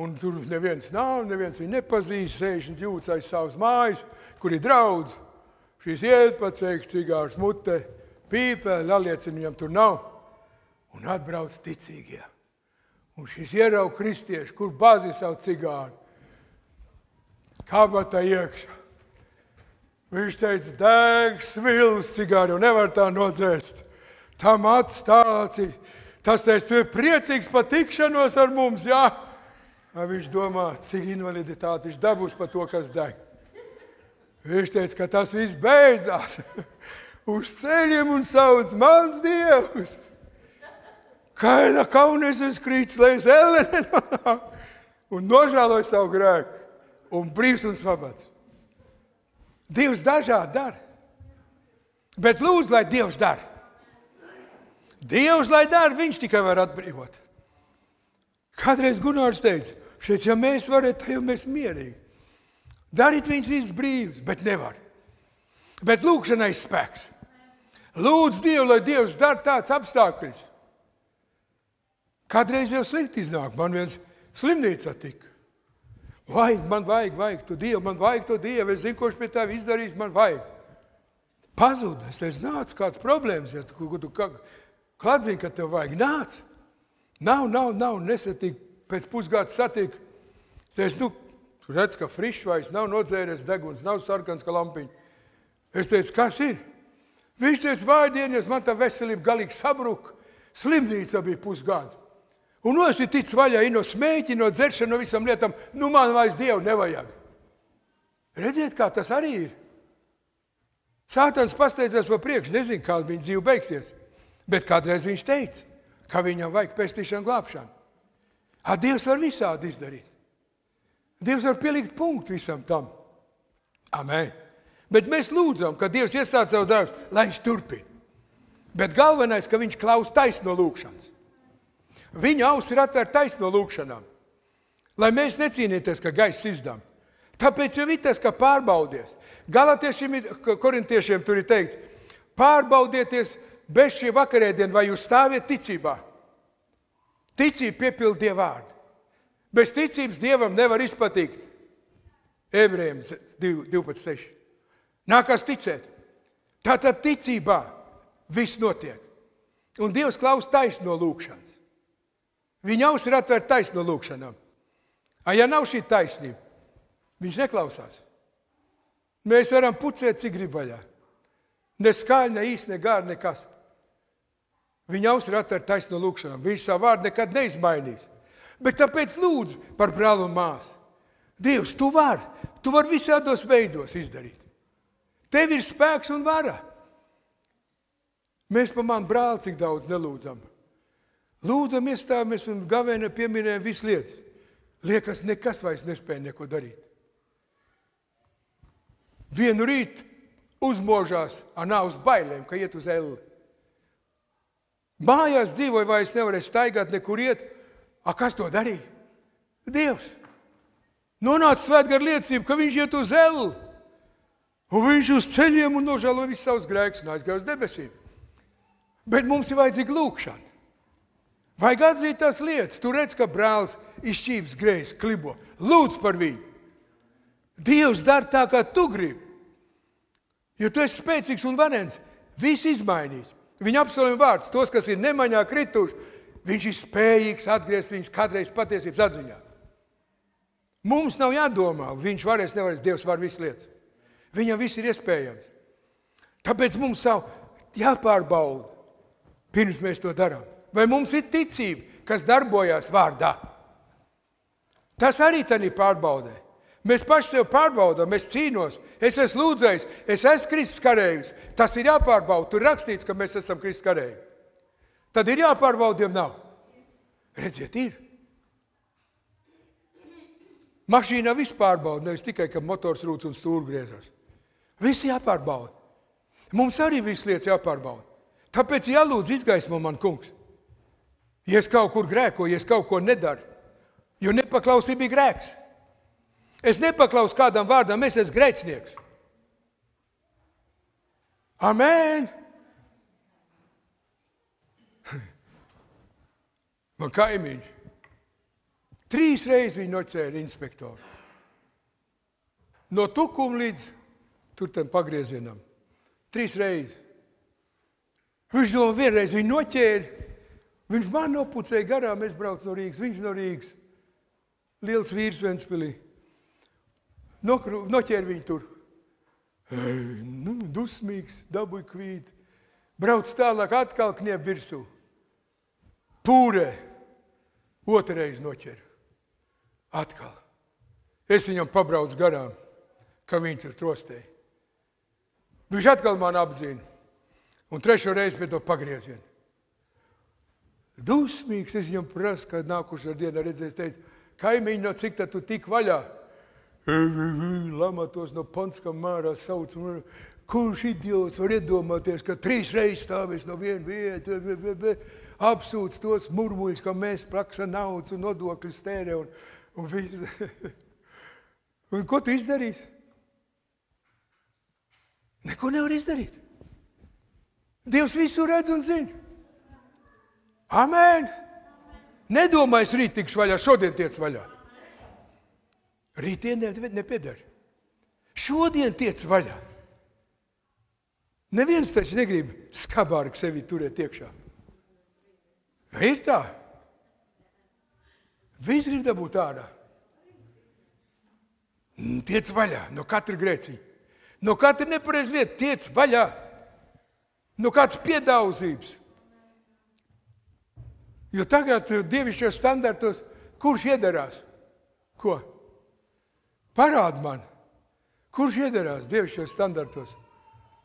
un tur neviens nav, neviens viņu nepazīst, sēž un jūtas aiz savas mājas, kur ir draudz. Šīs iet pacēk cigārs mutē, pīpē, laliecina viņam tur nav. Un atbrauc ticīgie. Un šis ieraug kristieši, kur bāzi savu cigāru. Kabatā iekšā. Viņš teica, dēg svils cigāri, un nevar tā nodzēst. Tam atstāci, Tas teica, tu ir priecīgs par tikšanos ar mums, jā? Viņš domā, cik invaliditāti viņš dabūs par to, kas deg. Viņš teica, ka tas viss beidzās. Uz ceļiem un sauc, mans Dievs. Kāda kaunis es krīts, lai es ellene nonāk. Un nožēloju savu grēku. Un brīvs un svabads. Dievs dažādi dara. Bet lūdzu, lai Dievs dara. Dievs, lai dara, viņš tikai var atbrīvot. Kādreiz Gunārs teica, šeit, ja mēs varētu, tad jau mēs mierīgi. Darīt viņus visus brīvs, bet nevar. Bet lūkšanai spēks. Lūdzu Dievu, lai Dievs dara tāds apstākļus. Kādreiz jau slikti iznāk, man viens slimnīca tika. Man vajag to Dievu, man vajag to Dievu, es zinu, ko viņš pie tevi izdarīs, man vajag. Pazud, es teicu, nāc, kāds problēmas, ja tu kladzini, ka tev vajag, nāc. Nav, nesatīk, pēc pusgada satīk. Es teicu, tu redz, ka frišs vairs nav nodzēries deguns, nav sarkans, ka lampiņa. Es teicu, kas ir? Viņš teica, vājdienies, man tā veselība galīgi sabruka, slimnīca bija pusgada. Un es ir tic vaļā no smēķi, no dzeršana, no visam lietām, man vairs Dievu nevajag. Redziet, kā tas arī ir. Sātans pasteidzās pa priekšu, nezinu, kā viņa dzīve beigsies, bet kādreiz viņš teica, ka viņam vajag pestīšanu glābšanu. Dievs var visādi izdarīt. Dievs var pielikt punktu visam tam. Amen. Bet mēs lūdzam, ka Dievs iesāc savu darbu, lai viņš turpina. Bet galvenais, ka viņš klaus taisno lūkšanas. Viņa auss ir atvērta taisno lūkšanām. Lai mēs necīnīties, ka gaiss izdām. Tāpēc jau ir tas, ka pārbaudies. Galatiešiem, korintiešiem tur ir teikts, pārbaudieties bez šī vakarēdiena, vai jūs stāviet ticībā. Ticība piepilda Dieva vārdu. Bez ticības Dievam nevar izpatikt. Ebrejiem 12.6. Nākās ticēt. Tātad ticībā viss notiek. Un Dievs klaus taisno lūkšanas. Viņa auss ir atvērta taisno lūkšanām. Ja nav šī taisnība, viņš neklausās. Mēs varam pucēt, cik grib vaļā. Ne skaļi, ne īsti, ne gāri, nekas. Viņa auss ir atvērta taisno lūkšanām. Viņš savu vārdu nekad neizmainīs. Bet tāpēc lūdzu par brāli un māsu. Dievs, tu vari visādos veidos izdarīt. Tev ir spēks un vara. Mēs pa manu brāli cik daudz nelūdzam. Lūdzam, iestāvamies un gavēnē pieminējam visu lietas. Liekas, nekas vairs nespēja neko darīt. Vienu rīt uzmožās ar nāvas bailēm, ka iet uz elli. Mājās dzīvoja, vai es nevarēju staigāt, nekur iet. Kas to darīja? Dievs. Nonāca svētgar liecība, ka viņš iet uz elli. Un viņš uz ceļiem un nožēloja visus savus grēkus un aizgāja uz debesīm. Bet mums ir vajadzīga lūkšana. Vajag atzīt tās lietas. Tu redz, ka brālis izšķības grējas, klibo. Lūdz par viņu. Dievs dara tā, kā tu gribi. Jo tu esi spēcīgs un varens. Viss izmainīt. Viņa apsolījuma vārds, tos, kas ir nemaņā krituši, viņš ir spējīgs atgriezt viņus kādreiz patiesības atziņā. Mums nav jādomā, viņš varēs, nevarēs, Dievs var visas lietas. Viņam viss ir iespējams. Tāpēc mums savu jāpārbauda, pirms mēs to darām. Vai mums ir ticība, kas darbojās vārdā? Tas arī tādā pārbaudē. Mēs paši sev pārbaudām, es cīnos, es esmu lūdzējis, es esmu Kristus karējus. Tas ir jāpārbauda. Tur rakstīts, ka mēs esam Kristus karēji. Tad ir jāpārbauda, ja nav. Redziet, ir. Mašīnā viss pārbauda, nevis tikai, ka motors rūc un stūri griezās. Viss jāpārbauda. Mums arī viss lietas jāpārbauda. Tāpēc jālūdz izgaismo man, kungs. Ja es kaut kur grēkoju, ja es kaut ko nedaru, jo nepaklausība bija grēks. Es nepaklausu kādam vārdam, es esmu grēcinieks. Amen! Man kaimiņš. 3 reizes viņu noķēra inspektoru. No Tukuma līdz tur tam pagriezienam. 3 reizes. Viņš domā, vienreiz viņu noķēra. Viņš man nopucēja garām, es braucu no Rīgas, viņš no Rīgas. Liels vīrs Ventspilī. Noķēra viņu tur. Dusmīgs, dabūja kvīti. Brauc tālāk, atkal kniep virsū. Pūrē. Otrreiz noķer. Atkal. Es viņam pabraucu garām, ka viņš tur trostēja. Viņš atkal man apdzina. Un trešo reizi pie to pagriezienu. Dusmīgs, es viņam prasu, kad nākušā dienā redzēs, teicu, kaimiņi, no cik tad tu tik vaļā? Lamatos no Ponskam mārā sauc. Kurš idiots var iedomāties, ka 3 reizes stāvēs no viena vieta, apsūdz tos murmuļus, ka mēs praksa naudas un nodokļus tērē un viss. Un ko tu izdarīsi? Neko nevar izdarīt. Dievs visu redz un zina. Amen. Nedomājies rīt tikšu vaļā, šodien tiec vaļā. Rītdien nepiedara. Šodien tiec vaļā. Neviens taču negrib skabārgi sevi turēt iekšā. Ir tā. Viss grib dabūt ārā. Tiec vaļā no katra grēciņa. No katra nepareiz lieta tiec vaļā. No kāds piedauzības. Jo tagad dievišķos standartos, kurš iedarās? Ko? Parād man. Kurš iedarās dievišķos standartos?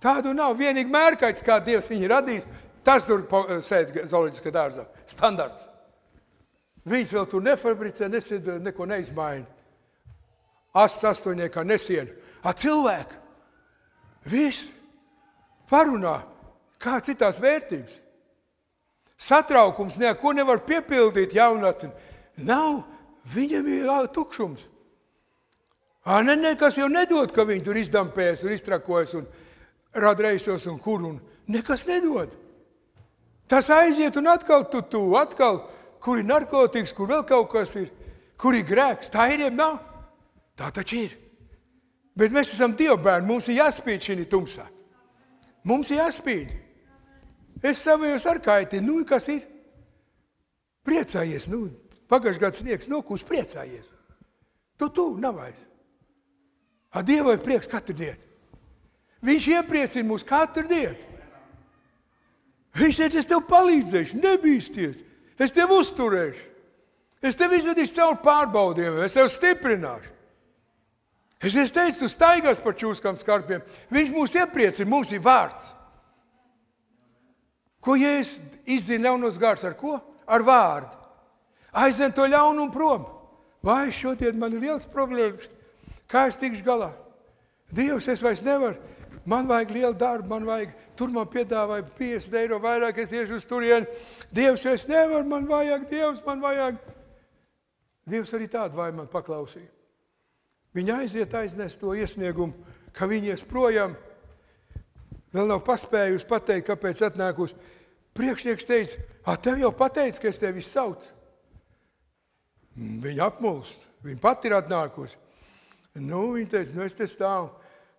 Tādu nav. Vienīgi mērkaits, kā Dievs viņu radījis, tas tur sēd zooloģiskā dārzā. Standarts. Viņš vēl tur nefabricē, neko neizmaina. Asts astoņniekā nesiena. Cilvēki. Viss. Parunā. Kā citās vērtības. Satraukums neko nevar piepildīt jaunatni. Nav. Viņam ir tukšums. Nekas jau nedod, ka viņi tur izdampējas un iztrakojas un radreisos un kur un nekas nedod. Tas aiziet un atkal atkal, kur ir narkotikas, kur vēl kaut kas ir, kur ir grēks. Tā ir, nav. Tā taču ir. Bet mēs esam dievbērni, mums ir jāspīd šī tumsā. Mums ir jāspīd. Es savējos ar kaitinu, kas ir? Priecājies, pagājušajā gads sniegs nokūs, priecājies. Tu, navais. Dievam ir prieks katru dienu. Viņš iepriecina mūs katru dienu. Viņš teica, es tev palīdzēšu, nebīsties. Es tev uzturēšu. Es tev izvedīšu caur pārbaudījumiem, es tev stiprināšu. Es teicu, tu staigās par čūskām skarpiem. Viņš mūs iepriecina, mums ir vārds. Ko Jēzus izzina ļaunos gārus ar ko? Ar vārdu. Aizvien to ļaunumu prom. Vai šodien man ir liels problēmas? Kā es tikšu galā? Dievs, es vairs nevaru. Man vajag lielu darbu, tur man piedāvāja 50 eiro vairāk, es iešu uz turieni. Dievs, es nevaru, man vajag. Dievs arī tādu vai man paklausīja. Viņa aiziet aiznest to iesniegumu, ka viņi ies projām. Vēl nav paspējusi pateikt, kāpēc atnākus. Priekšnieks teica, tev jau pateica, ka es tevi saucu. Viņa apmulst, viņa pat ir atnākusi. Viņa teica, es te stāvu.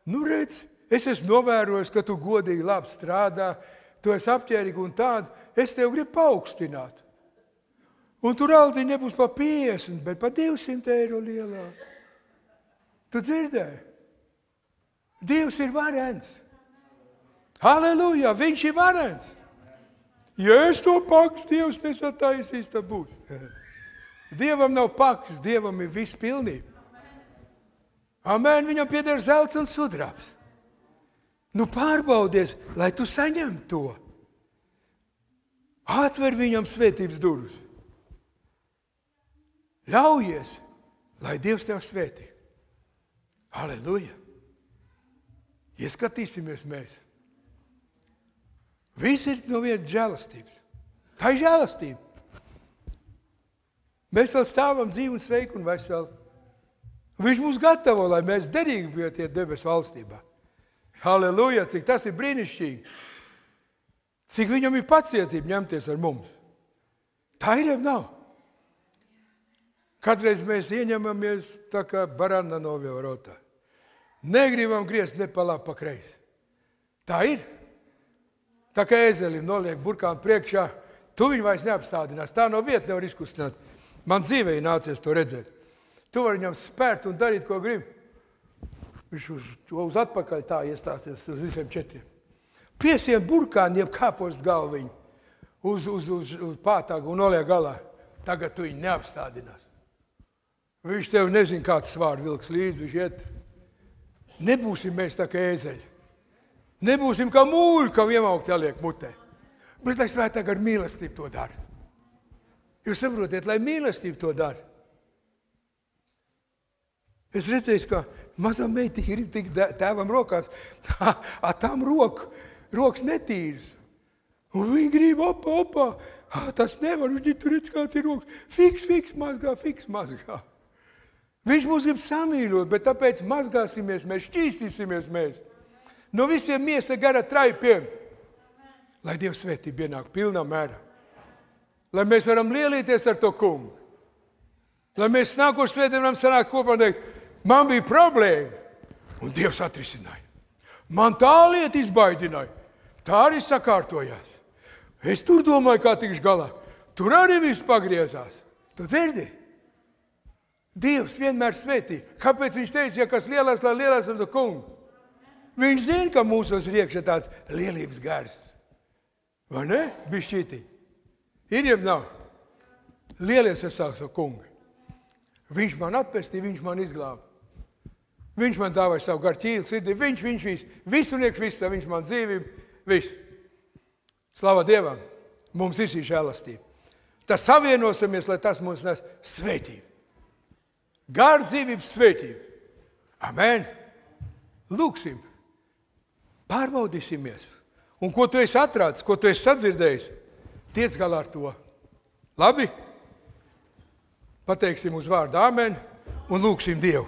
Redz, es esmu novērojis, ka tu godīgi labi strādā, tu esi apķērīgi un tādu, es tev gribu paaugstināt. Un tur aldiņi nebūs pa 50, bet pa 200 eiro lielā. Tu dzirdēji? Dievs ir varens. Halleluja, viņš ir varens. Ja es to paks, Dievs nesataisīs, tad būs. Dievam nav paks, Dievam ir viss pilnība. Amen, viņam pieder zelts un sudrabs. Pārbaudies, lai tu saņem to. Atver viņam svētības durvis. Ļaujies, lai Dievs tev svētī. Halleluja. Ieskatīsimies mēs. Viss ir no viena žēlastības. Tā ir žēlastība. Mēs vēl stāvam dzīvi un sveiki un veseli. Viņš mūs gatavo, lai mēs derīgi būtu debesu valstībā. Halleluja, cik tas ir brīnišķīgi. Cik viņam ir pacietība ņemties ar mums. Tā ir, nav. Kadreiz mēs ieņemamies tā kā barana novievarotā. Negribam griezt ne pa labi, pa kreisi. Tā ir. Tā kā ēzelim noliek burkānu priekšā, tu viņu vairs neapstādinās. Tā no vieta nevar izkustināt. Man dzīvē nācies to redzēt. Tu vari viņam spērt un darīt, ko grib. Viņš uz atpakaļ tā iestāsies uz visiem 4. Piesien burkāni, jeb kāpost galviņu. uz pātagu un noliek galā. Tagad tu viņu neapstādinās. Viņš tev nezin, kāds svāru vilks līdzi, viņš iet. Nebūsim mēs tā kā ēzeļi. Nebūsim kā mūļi, kam iemaukt jāliek mutē. Bet lai svētāk ar mīlestību to dara. Jūs saprotiet, lai mīlestību to dara. Es redzēju, ka mazā meitiņa grib tik tēvam rokās, tām rokas netīras. Un viņi grib opa. Tas nevar, viņš tur redz, kāds ir rokas. Fiks, mazgā. Viņš mūs grib samīļot, bet tāpēc mazgāsimies mēs, šķīstīsimies mēs. No visiem miesa gara traipiem. Lai Dievs svētība ienāk pilnā mērā. Lai mēs varam lielīties ar to kungu. Lai mēs nākošu svētdien varam sanākt kopā un teikt, man bija problēma, un Dievs atrisināja. Man tā lieta izbaidināja. Tā arī sakārtojās. Es tur domāju, kā tikšu galā. Tur arī viss pagriezās. Tu dzirdi? Dievs vienmēr svētī. Kāpēc viņš teica, ja kas lielās, lai lielās ar to kungu? Viņš zina, ka mūsos ir iekšā tāds lielības gars. Vai ne? Bišķītī. Ir jeb nav. Lielies es sāku savu kungu. Viņš man atpestīja, viņš man izglāba. Viņš man dāvāja savu garu ķīli sirdī. Viņš visu un iekš visu, viņš man dzīvību, visu. Slava Dievam, mums ir šī žēlastība. Tas savienosimies, lai tas mums nes svētību. Garu dzīvības svētību. Amen. Lūksim. Pārbaudīsimies. Un ko tu esi atrādis, ko tu esi sadzirdējis, tiec galā ar to. Labi? Pateiksim uz vārdu amen un lūksim Dievu.